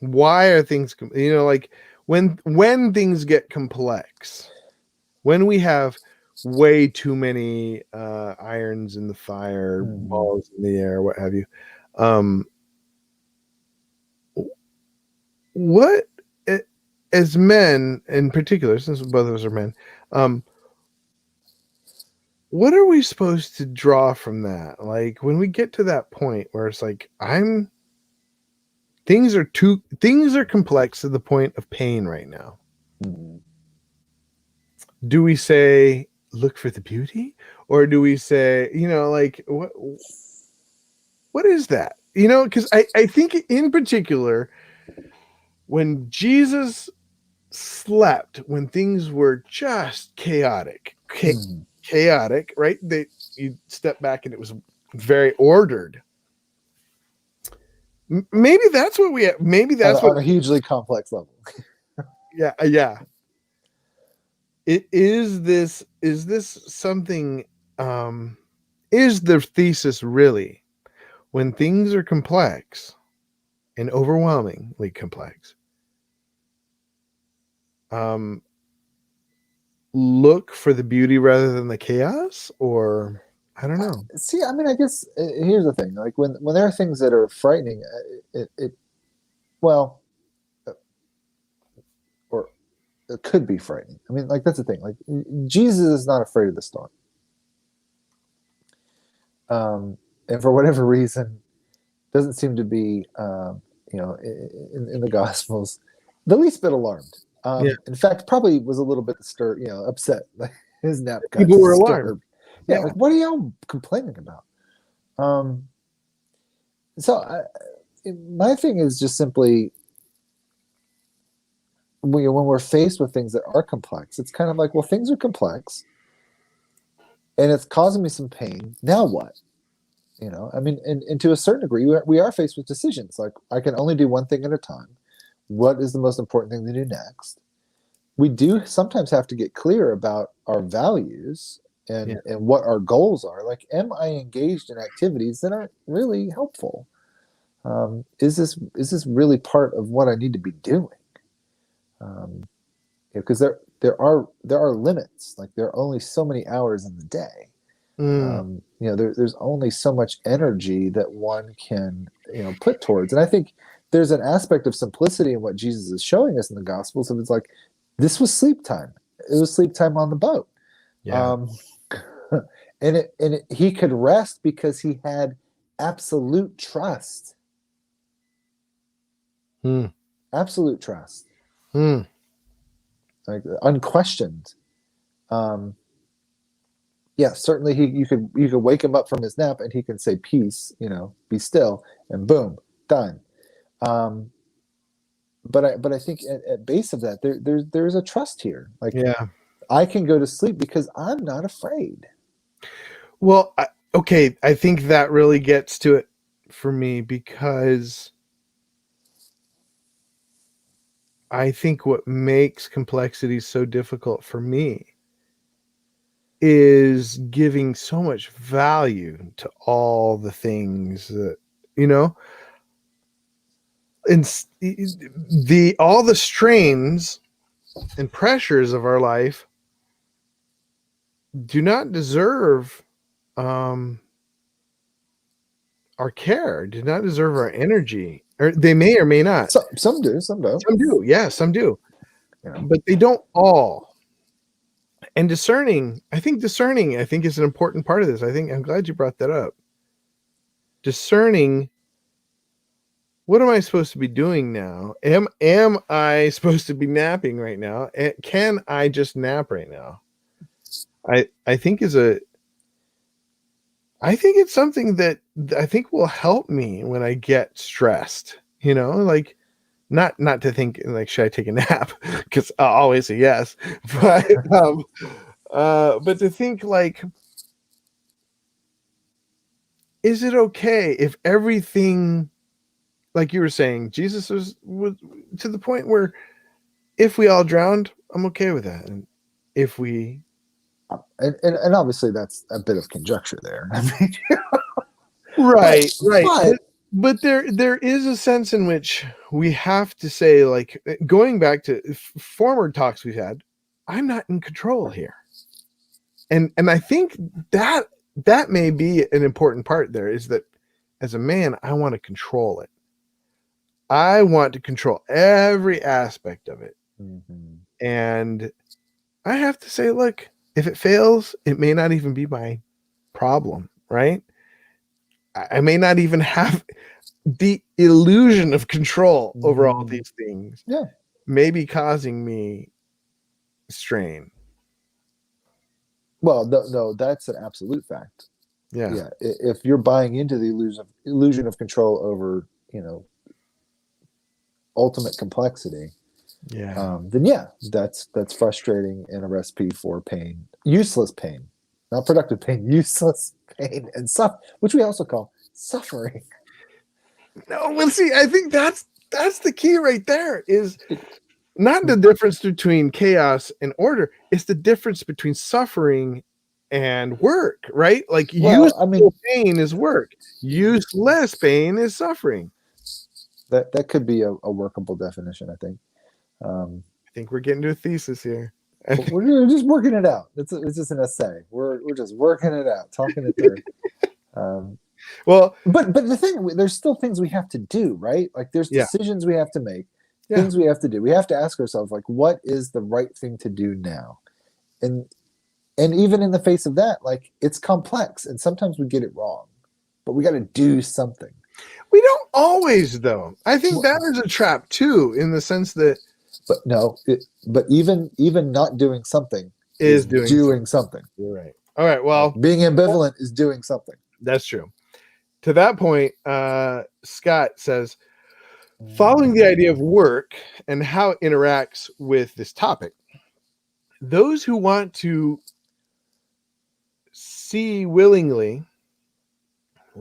Why are things, like when things get complex, when we have way too many irons in the fire, Mhm. balls in the air, what have you, um, what, as men in particular, since both of us are men, um, what are we supposed to draw from that? Like when we get to that point where it's like, things are complex to the point of pain right now. Mhm. Do we say look for the beauty, or do we say, like what is that? Because I think in particular when Jesus slept, when things were just Mhm. chaotic, right? You step back and it was very ordered. Maybe that's what we. Maybe that's what. On a hugely complex level. Yeah, yeah. It is this. Is this something? Um, is the thesis really when things are complex and overwhelmingly complex? Um, look for the beauty rather than the chaos, or I don't know. See, I mean, I guess here's the thing: like when there are things that are frightening, it well, uh, or it could be frightening. I mean, like that's the thing. Like Jesus is not afraid of the storm, and for whatever reason, doesn't seem to be, in the Gospels, the least bit alarmed. Yeah, In fact, probably was a little bit disturbed, upset. Like his nap got people were alarmed. disturbed. Yeah, Yeah, like what are y'all complaining about? Um, so my thing is just simply when we're faced with things that are complex, it's kind of like, well, things are complex, and it's causing me some pain. Now what? I mean, and to a certain degree, we are faced with decisions. Like I can only do one thing at a time. What is the most important thing to do next? We do sometimes have to get clear about our values yeah. and what our goals are. Like, am I engaged in activities that aren't really helpful? Is this really part of what I need to be doing? Because there are limits. Like there are only so many hours in the day. Mm, There's only so much energy that one can put towards. And I think there's an aspect of simplicity in what Jesus is showing us in the Gospels. Of it's like this was sleep time. It was sleep time on the boat. yeah. Um, he could rest because he had absolute trust. Mm, Absolute trust, mm, like unquestioned. Um, yeah, certainly you could wake him up from his nap and he can say peace, be still, and boom, done. Um, but I think at base of that there's a trust here. Like yeah. I can go to sleep because I'm not afraid. Well, okay. I think that really gets to it for me because I think what makes complexity so difficult for me is giving so much value to all the things that, you know, and the all the strains and pressures of our life do not deserve our care, do not deserve our energy, or they may or may not. Some do, some don't. Some do, yeah, some do, Yeah. but they don't all. And discerning, I think is an important part of this. I'm glad you brought that up. Discerning, what am I supposed to be doing now? Am I supposed to be napping right now? Can I just nap right now? I think it's something that I think will help me when I get stressed, like not to think like, should I take a nap? Because I'll always say yes. But to think like, is it okay if everything, like you were saying, Jesus was to the point where if we all drowned, I'm okay with that. And if we, and obviously that's a bit of conjecture there. I mean, right. But there is a sense in which we have to say, like, going back to former talks we've had, I'm not in control here. And I think that may be an important part there, is that as a man, I want to control it. I want to control every aspect of it. mm-hmm. And I have to say, look, if it fails, it may not even be my problem, right? I may not even have the illusion of control over all these things. Yeah. May be causing me strain. Well, no, that's an absolute fact. Yeah. If you're buying into the illusion of control over, ultimate complexity, then that's frustrating and a recipe for pain, useless pain, not productive pain, useless pain, and which we also call suffering. No, well, see, I think that's the key right there, is not the difference between chaos and order. It's the difference between suffering and work, right? Like, useful pain is work. Useless pain is suffering. That could be a workable definition, I think. I think we're getting to a thesis here. We're just working it out. It's just an essay. We're just working it out, talking it through. Well, but the thing, there's still things we have to do, right? Like, there's decisions we have to make, things we have to do. We have to ask ourselves, like, what is the right thing to do now? And even in the face of that, like, it's complex, and sometimes we get it wrong, but we got to do something. We don't always, though. I think that is a trap too, in the sense that. But no, but even not doing something is doing something. You're right. All right. Well, being ambivalent is doing something. That's true. To that point, Scott says, following the idea of work and how it interacts with this topic, those who want to see willingly,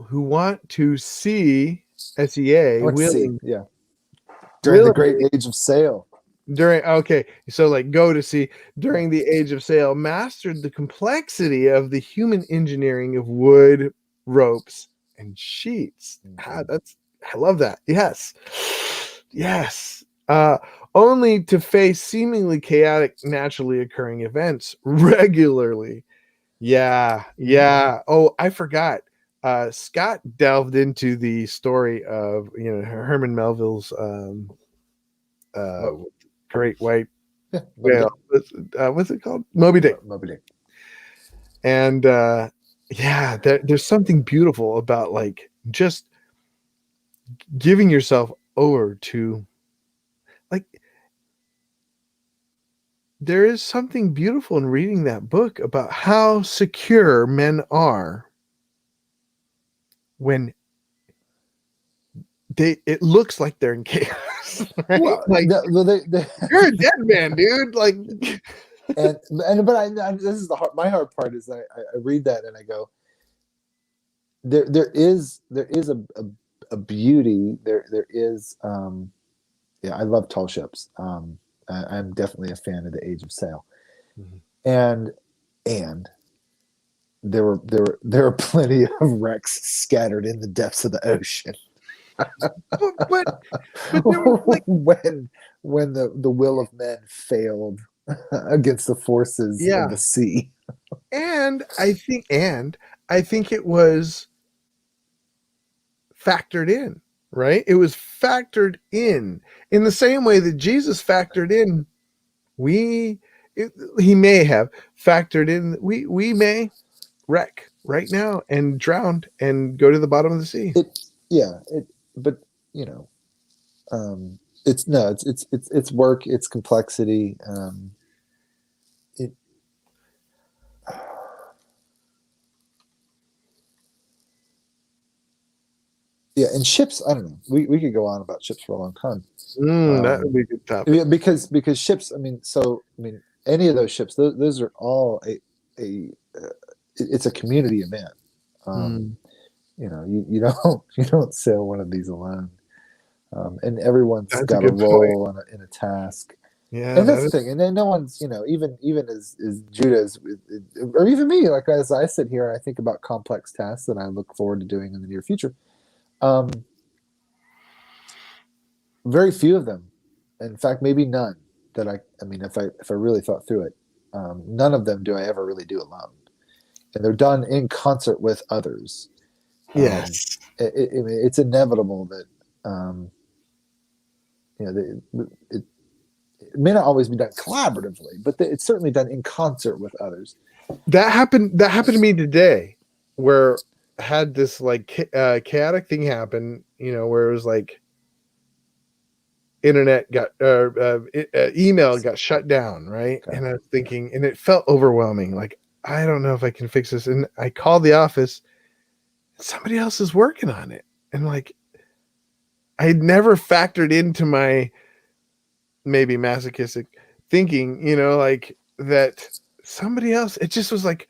who want to see SEA willing, during the great age of sail. Go to sea during the age of sail, mastered the complexity of the human engineering of wood, ropes, and sheets. I love that. Yes. Only to face seemingly chaotic, naturally occurring events regularly. Yeah. Oh, I forgot. Scott delved into the story of Herman Melville's great white whale. What's it called? Moby Dick. And there's something beautiful about, like, just giving yourself over to, like, there is something beautiful in reading that book about how secure men are when it looks like they're in chaos. Right? Well, you're a dead man, dude. Like, but this is my hard part is I read that and I go, there is a beauty there is I love tall ships. I'm definitely a fan of the Age of Sail. And there are plenty of wrecks scattered in the depths of the ocean. but like, when the will of men failed against the forces of the sea. And I think it was factored in, right? It was factored in the same way that Jesus factored in. We, he may have factored in. We may wreck right now and drown and go to the bottom of the sea. But it's work, it's complexity. It Yeah, and ships. I don't know. We could go on about ships for a long time. That would be a good topic. Because ships. Any of those ships. Those are all it's a community event. Mm, You don't sail one of these alone, and everyone's that's a got a good point. role in a task. Yeah, And that's that the is. thing. And then no one's, even as Judah, or even me, like as I sit here, I think about complex tasks that I look forward to doing in the near future. Um, Very few of them, in fact, maybe none. If I really thought through it, none of them do I ever really do alone, and they're done in concert with others. Um, Yes, it's inevitable that um, you know it may not always be done collaboratively, but it's certainly done in concert with others. that happened. That happened to me today, where I had this like chaotic thing happen. Where it was like internet got email got shut down, right? Okay. And I was thinking, and it felt overwhelming. Like, I don't know if I can fix this. And I called the office. Somebody else is working on it, and like I had never factored into my maybe masochistic thinking, like that somebody else. It just was like,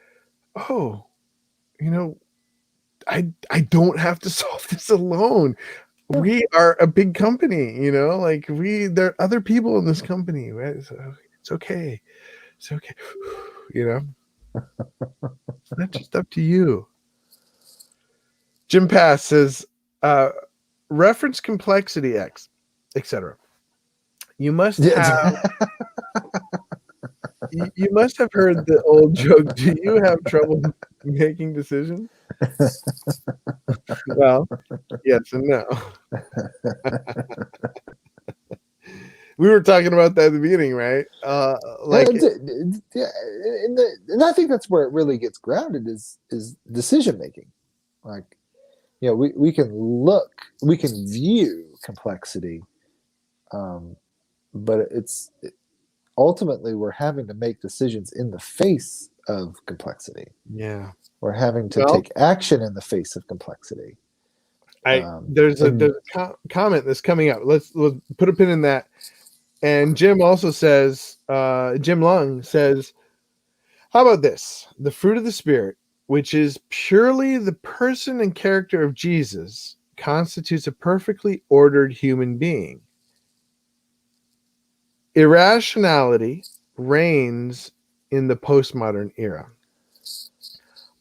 oh, you know, I don't have to solve this alone. Yeah. We are a big company, like there are other people in this company, right? So it's okay. It's okay. It's not just up to you. Jim Pass says, reference complexity X, etc. You must have Yeah. you must have heard the old joke. Do you have trouble making decisions? Well, yes and no. We were talking about that at the beginning, right? Like, Yeah, and I think that's where it really gets grounded is decision making. Like, we can view complexity, but ultimately we're having to make decisions in the face of complexity. yeah. We're having to Well, take action in the face of complexity. there's And a comment that's coming up. Let's put a pin in that. And Jim also says, Jim Lung says, how about this? The fruit of the Spirit, which is purely the person and character of Jesus, constitutes a perfectly ordered human being. Irrationality reigns in the postmodern era.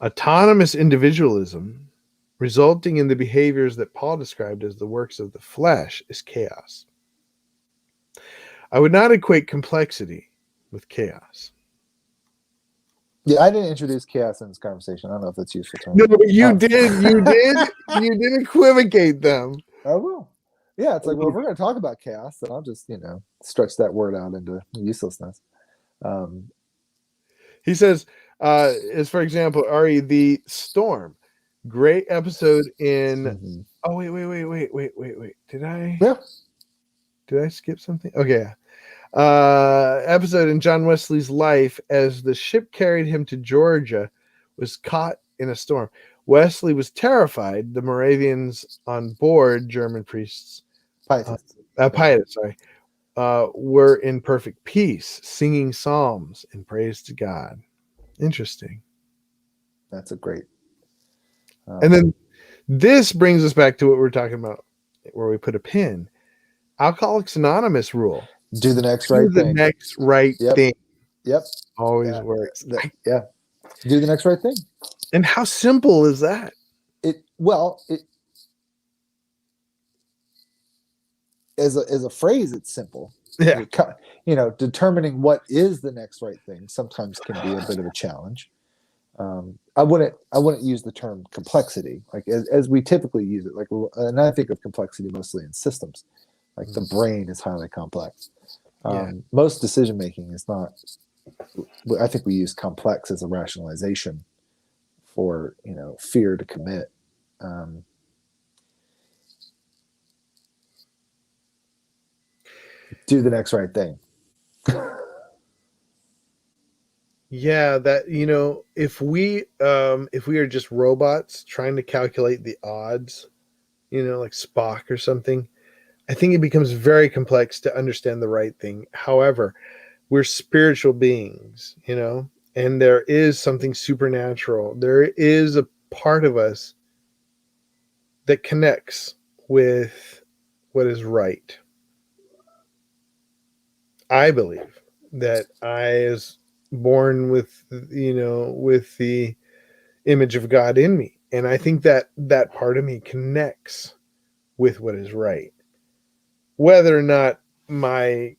Autonomous individualism, resulting in the behaviors that Paul described as the works of the flesh, is chaos. I would not equate complexity with chaos. yeah, I didn't introduce chaos in this conversation. I don't know if that's useful term. No, but you did. You did equivocate them. I will. Yeah, it's like, well, if we're going to talk about chaos, then I'll just stretch that word out into uselessness. He says, as for example, Ari, the storm, great episode in. Mm-hmm. Oh wait. Yeah. Did I skip something? Okay. Episode in John Wesley's life as the ship carried him to Georgia was caught in a storm. Wesley was terrified. The Moravians on board, German priests, Pietists. pietists, sorry, were in perfect peace, singing psalms in praise to God. Interesting. That's a great. And then this brings us back to what we're talking about, where we put a pin. Alcoholics Anonymous rule. Do the next right thing. The next right thing. Yep. Always works. Yeah. Do the next right thing. And how simple is that? As a phrase, it's simple. Yeah. Determining what is the next right thing sometimes can be a bit of a challenge. I wouldn't use the term complexity like as we typically use it. Like, and I think of complexity mostly in systems. Like the brain is highly complex. Most decision making is not. I think we use complex as a rationalization for fear to commit. Do the next right thing. Yeah, that if we are just robots trying to calculate the odds, like Spock or something, I think it becomes very complex to understand the right thing. However, we're spiritual beings, and there is something supernatural. There is a part of us that connects with what is right. I believe that I is born with with the image of God in me, and I think that that part of me connects with what is right, whether or not my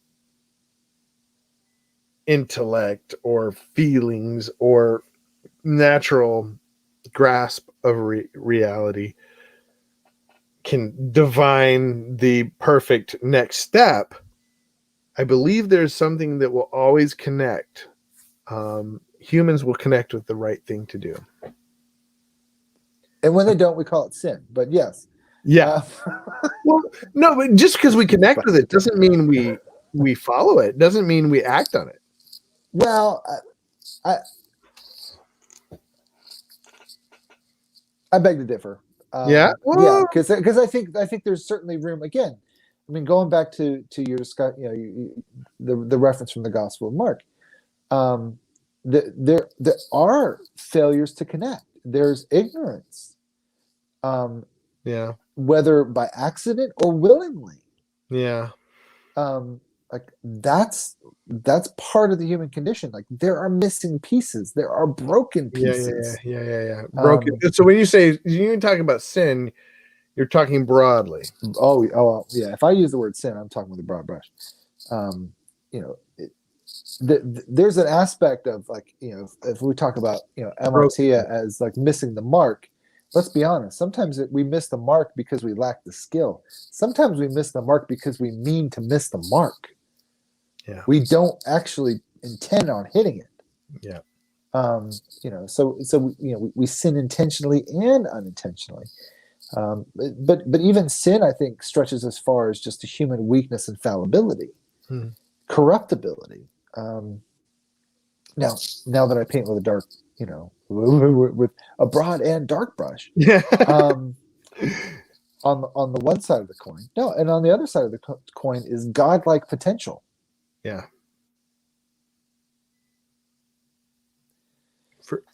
intellect or feelings or natural grasp of reality can divine the perfect next step. I believe there's something that will always connect. Humans will connect with the right thing to do. And when they don't, we call it sin. But yes. Yeah. Well, no, but just because we connect with it doesn't mean we follow it. Doesn't mean we act on it. Well, I beg to differ. Yeah. Yeah, because I think there's certainly room. Again, I mean, going back to your discussion, the reference from the Gospel of Mark, there are failures to connect. There's ignorance, Yeah. whether by accident or willingly. Yeah. Like that's part of the human condition. Like there are missing pieces. There are broken pieces. Yeah. Broken. So when you talk about sin, you're talking broadly. Oh, yeah. If I use the word sin, I'm talking with a broad brush. There's an aspect of like, if we talk about, Amartia as like missing the mark, let's be honest. Sometimes we miss the mark because we lack the skill. Sometimes we miss the mark because we mean to miss the mark. Yeah. We don't actually intend on hitting it. Yeah. So we sin intentionally and unintentionally. But even sin, I think, stretches as far as just a human weakness and fallibility, corruptibility. Now that I paint with a dark, with a broad and dark brush, Yeah. on the one side of the coin, no, and on the other side of the coin is godlike potential. Yeah.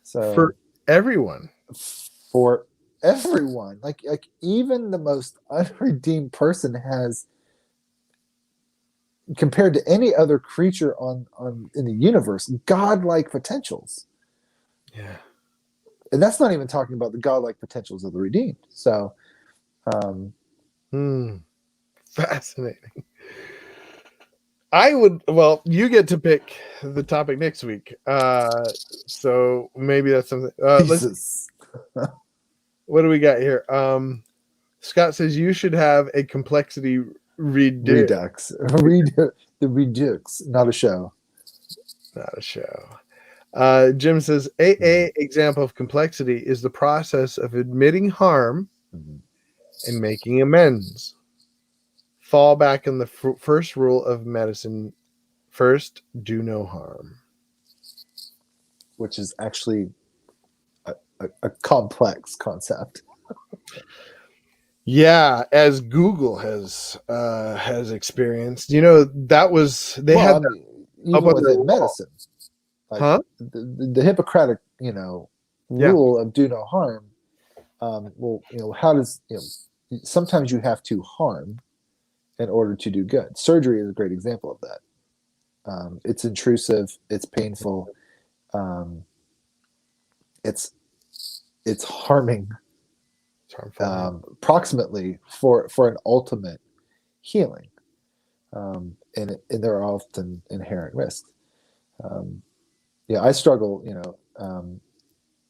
For everyone. For everyone, like even the most unredeemed person has, compared to any other creature on in the universe, godlike potentials. Yeah. And that's not even talking about the godlike potentials of the redeemed. So fascinating. You get to pick the topic next week. So maybe that's something. What do we got here? Scott says you should have a complexity redux. The redux, not a show. Not a show. Jim says AA example of complexity is the process of admitting harm and making amends. Fall back on the first rule of medicine: first, do no harm. Which is actually a complex concept. Yeah, as Google has experienced, that was they had even within medicine, like the Hippocratic, rule of do no harm. How does sometimes you have to harm in order to do good. Surgery is a great example of that. It's intrusive. It's painful. It's harming. It's harmful. Approximately for an ultimate healing. and there are often inherent risks. Yeah, I struggle.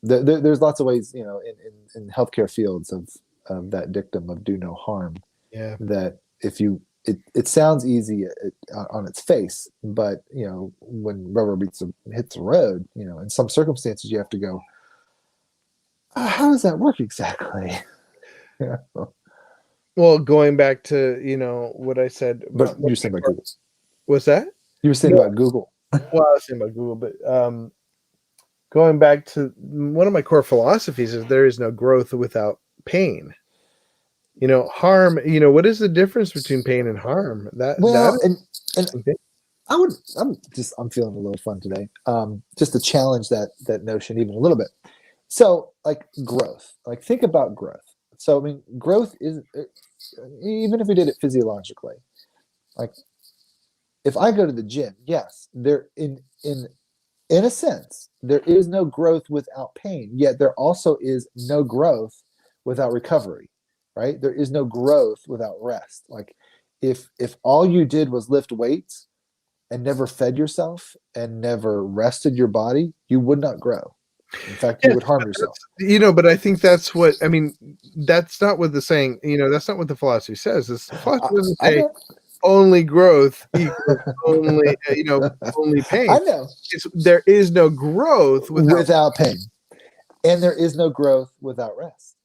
There's lots of ways, in healthcare fields of that dictum of do no harm. Yeah. That if you, it sounds easy on its face, but when rubber hits the road, in some circumstances you have to go, how does that work exactly? Yeah. Well, going back to what I said But about you were saying about Google. what's that? You were saying No. about Google. Well, I was saying about Google, but going back to one of my core philosophies is there is no growth without pain. Harm. What is the difference between pain and harm? Well, and Okay. I'm feeling a little fun today. Just to challenge that notion even a little bit. So, like growth, like think about growth. So, I mean, growth is, even if we did it physiologically, like if I go to the gym, yes, there in a sense there is no growth without pain. Yet there also is no growth without recovery, right? There is no growth without rest. Like if all you did was lift weights and never fed yourself and never rested your body, you would not grow. In fact, you would harm yourself. But I think that's what I mean. That's not what the saying. That's not what the philosophy says. This philosophy doesn't say only growth equals only only pain. I know. There is no growth without pain, and there is no growth without rest.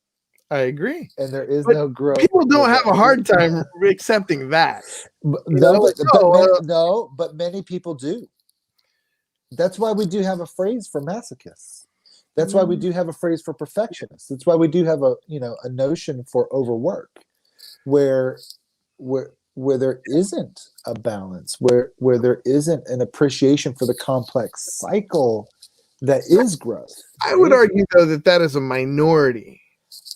I agree. And there is but no growth. People don't have a hard time accepting that. But many people do. That's why we do have a phrase for masochists. That's why we do have a phrase for perfectionists. That's why we do have a notion for overwork, where there isn't a balance, where there isn't an appreciation for the complex cycle that is growth. I would argue, though, that is a minority,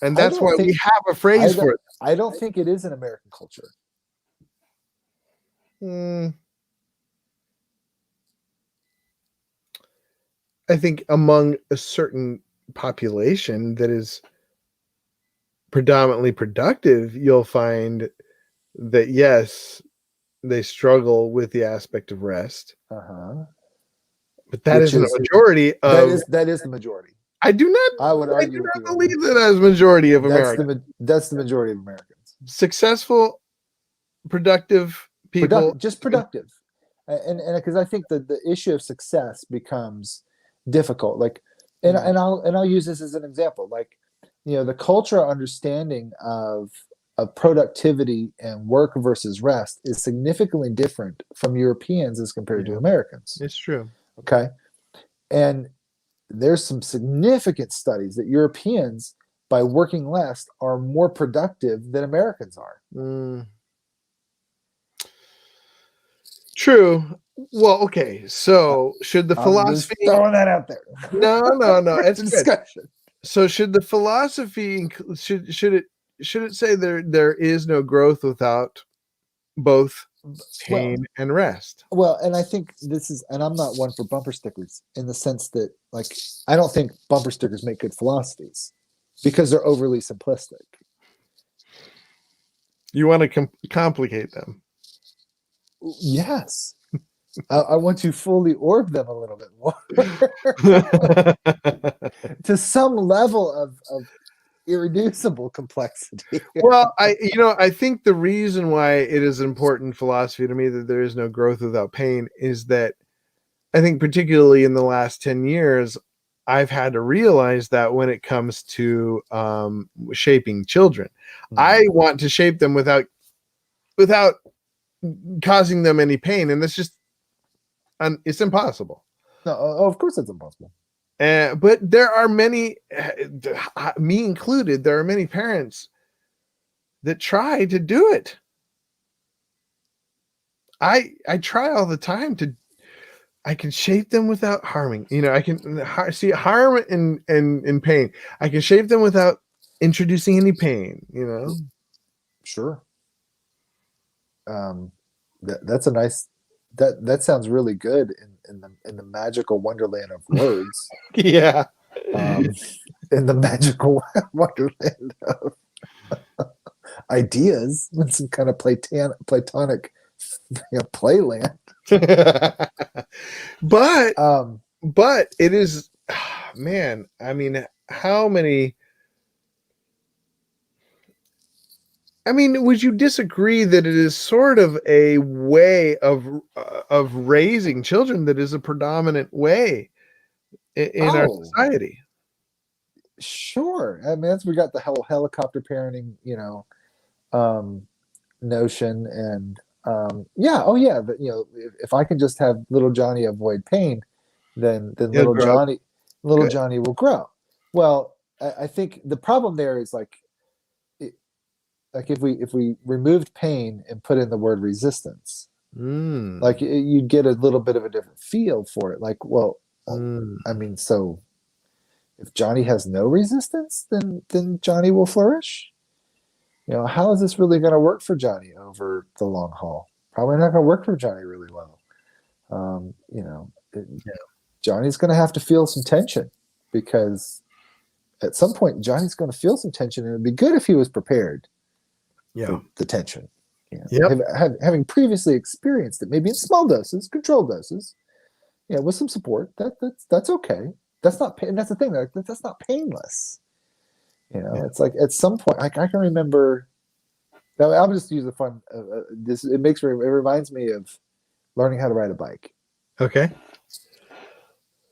and that's why we have a phrase for it. I don't think it is in American culture. I think among a certain population that is predominantly productive, you'll find that, yes, they struggle with the aspect of rest. But that isn't a majority of... That is the majority. I do not... I would argue do not believe that as majority of Americans. That's the majority of Americans. Successful, productive people. Just productive. And because I think that the issue of success becomes difficult. Like, and I'll use this as an example. Like, the cultural understanding of productivity and work versus rest is significantly different from Europeans as compared to Americans. It's true. Okay. And there's some significant studies that Europeans, by working less, are more productive than Americans are. True. Well, okay. So should the philosophy... I'm just throwing that out there. No. It's discussion. Good. So should the philosophy should it say there is no growth without both pain and rest? Well, and I think this is, and I'm not one for bumper stickers in the sense that, like, I don't think bumper stickers make good philosophies because they're overly simplistic. You want to complicate them? Yes. I want to fully orb them a little bit more to some level of irreducible complexity. Well, I think the reason why it is important philosophy to me that there is no growth without pain is that I think particularly in the last 10 years, I've had to realize that when it comes to shaping children, I want to shape them without causing them any pain, and it's impossible. No, of course it's impossible. But there are many, me included, there are many parents that try to do it. I try all the time I can shape them without harming. I can see harm and pain. I can shape them without introducing any pain. Sure. That's a nice. That sounds really good in the magical wonderland of words. Yeah. In the magical wonderland of ideas, with some kind of Platonic playland. but it is, man. I mean, how many? I mean, would you disagree that it is sort of a way of raising children that is a predominant way in our society? Sure. I mean, we got the whole helicopter parenting, notion, and oh yeah, but if I can just have little Johnny avoid pain, then little Johnny will grow. Well, I think the problem there is like if we removed pain and put in the word resistance, like you'd get a little bit of a different feel for it. Like, well, I mean, so if Johnny has no resistance, then Johnny will flourish. How is this really going to work for Johnny over the long haul? Probably not going to work for Johnny really well. Johnny's going to have to feel some tension, because at some point Johnny's going to feel some tension, and it'd be good if he was prepared for the tension. Having previously experienced it, maybe in small doses, controlled doses, with some support. That's okay. That's not pain. That's the thing. That's not painless. It's like at some point, I can remember. Now, I'll just use a fun. It reminds me of learning how to ride a bike. Okay.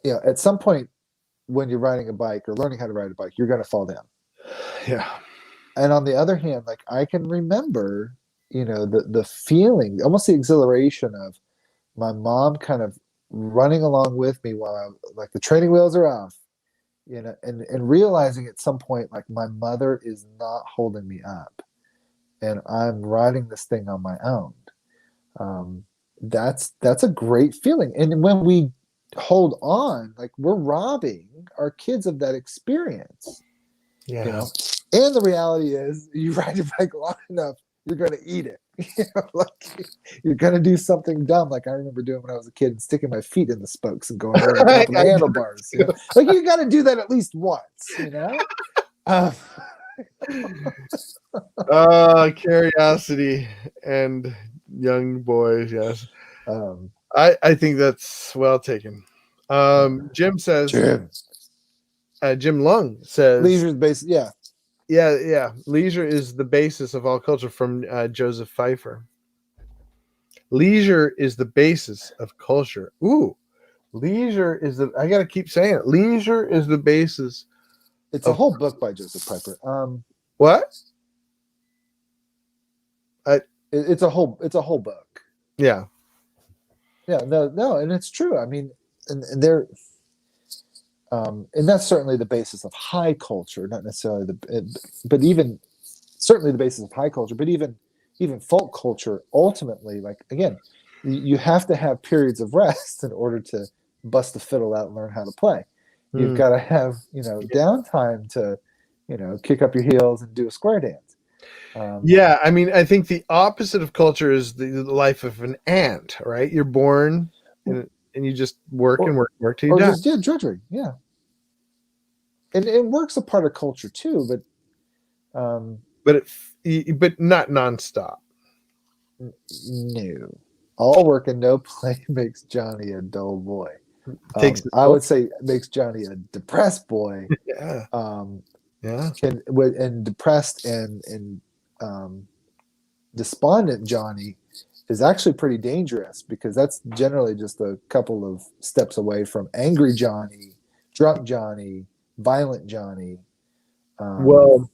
At some point when you're riding a bike or learning how to ride a bike, you're going to fall down. Yeah. And on the other hand, like I can remember, the feeling, almost the exhilaration of my mom kind of running along with me while like the training wheels are off, and realizing at some point, like my mother is not holding me up and I'm riding this thing on my own. That's a great feeling. And when we hold on, like we're robbing our kids of that experience. Yeah. And the reality is, you ride your bike long enough, you're going to eat it. Like you're going to do something dumb, like I remember doing when I was a kid, and sticking my feet in the spokes and going over the top of the handlebars. Like you got to do that at least once. Curiosity and young boys. Yes. I think that's well taken. Jim says. Jim Lung says. Leisure's basic. Yeah. Yeah. Leisure is the basis of all culture, from Joseph Pfeiffer. Leisure is the basis of culture. Ooh, leisure is the. I gotta keep saying it. Leisure is the basis. It's a whole book by Joseph Pfeiffer. What? It's a whole book. Yeah. Yeah. No, and it's true. I mean, and there. And that's certainly the basis of high culture, not necessarily but even certainly the basis of high culture, but even folk culture. Ultimately, like again, you have to have periods of rest in order to bust the fiddle out and learn how to play. You've got to have downtime to kick up your heels and do a square dance. I mean, I think the opposite of culture is the life of an ant. Right? You're born and you just work and work till you die. Just drudgery, yeah. And work's a part of culture too, but not nonstop. No, all work and no play makes Johnny a dull boy. I would say makes Johnny a depressed boy. Yeah. And depressed and despondent Johnny is actually pretty dangerous, because that's generally just a couple of steps away from angry Johnny, drunk Johnny, violent Johnny. Well,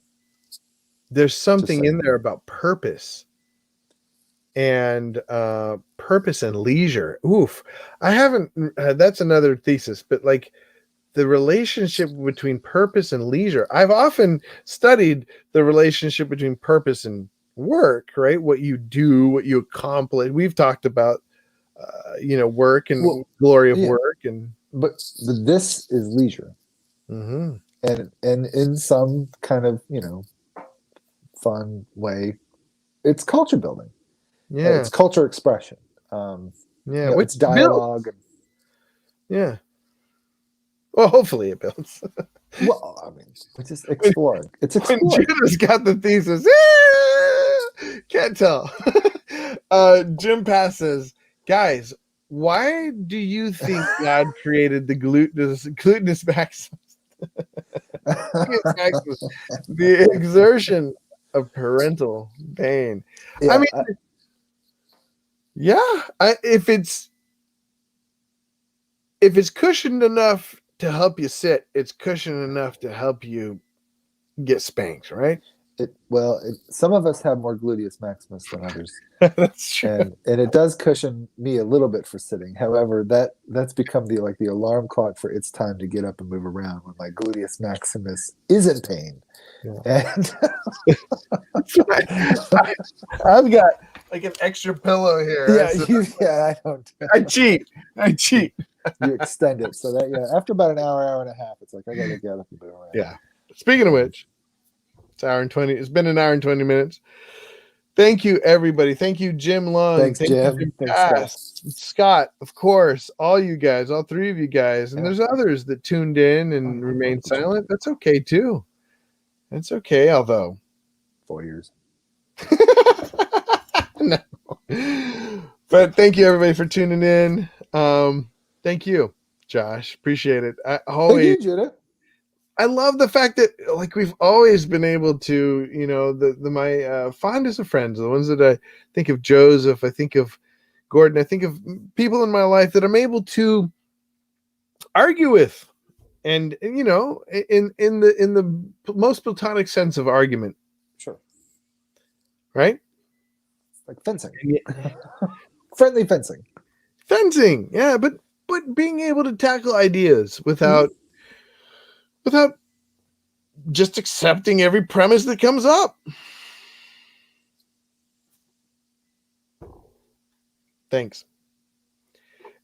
there's something in there about purpose and leisure. Oof. I haven't, that's another thesis, but like the relationship between purpose and leisure. I've often studied the relationship between purpose and work, right? What you do, what you accomplish. We've talked about, work and glory of work, but this is leisure, and in some kind of fun way, it's culture building. Yeah, it's culture expression. It's dialogue. Well, hopefully it builds. Well, I mean, it's just exploring. It's exploring. When Judah's got the thesis, can't tell. Jim Pass says, guys, why do you think God created the glutinous maximus? The exertion of parental pain. Yeah, I mean, if it's cushioned enough to help you sit, it's cushioned enough to help you get spanked, right? Some of us have more gluteus maximus than others. That's true. And it does cushion me a little bit for sitting. However, that's become the alarm clock for it's time to get up and move around when my gluteus maximus is in pain. Yeah. And I've got like an extra pillow here. I don't. I cheat. You extend it so that after about an hour and a half, it's like I gotta get up and move around. Yeah. Speaking of which, it's an hour and 20. It's been an hour and 20 minutes. Thank you, everybody. Thank you, Jim Lund. Thanks, Jim. Thanks, Scott, of course. All you guys, all three of you guys. And there's others that tuned in and remained silent. That's okay, too. That's okay, although. 4 years. No. But thank you, everybody, for tuning in. Thank you, Josh. Appreciate it. Thank you, Judah. I love the fact that like we've always been able to, my fondest of friends, the ones that I think of Joseph, I think of Gordon, I think of people in my life that I'm able to argue with, and in the most platonic sense of argument. Sure. Right? Like fencing. Friendly fencing. Fencing, yeah, but being able to tackle ideas without just accepting every premise that comes up. Thanks.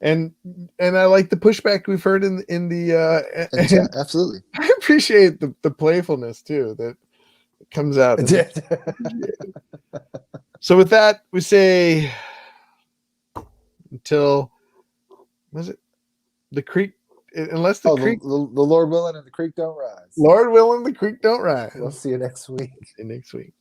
And I like the pushback we've heard in the yeah, absolutely. I appreciate the playfulness too that comes out. So with that, we say until was it the creek? Unless the creek, the Lord willing and the creek don't rise. Lord willing, the creek don't rise. We'll see you next week. See you next week.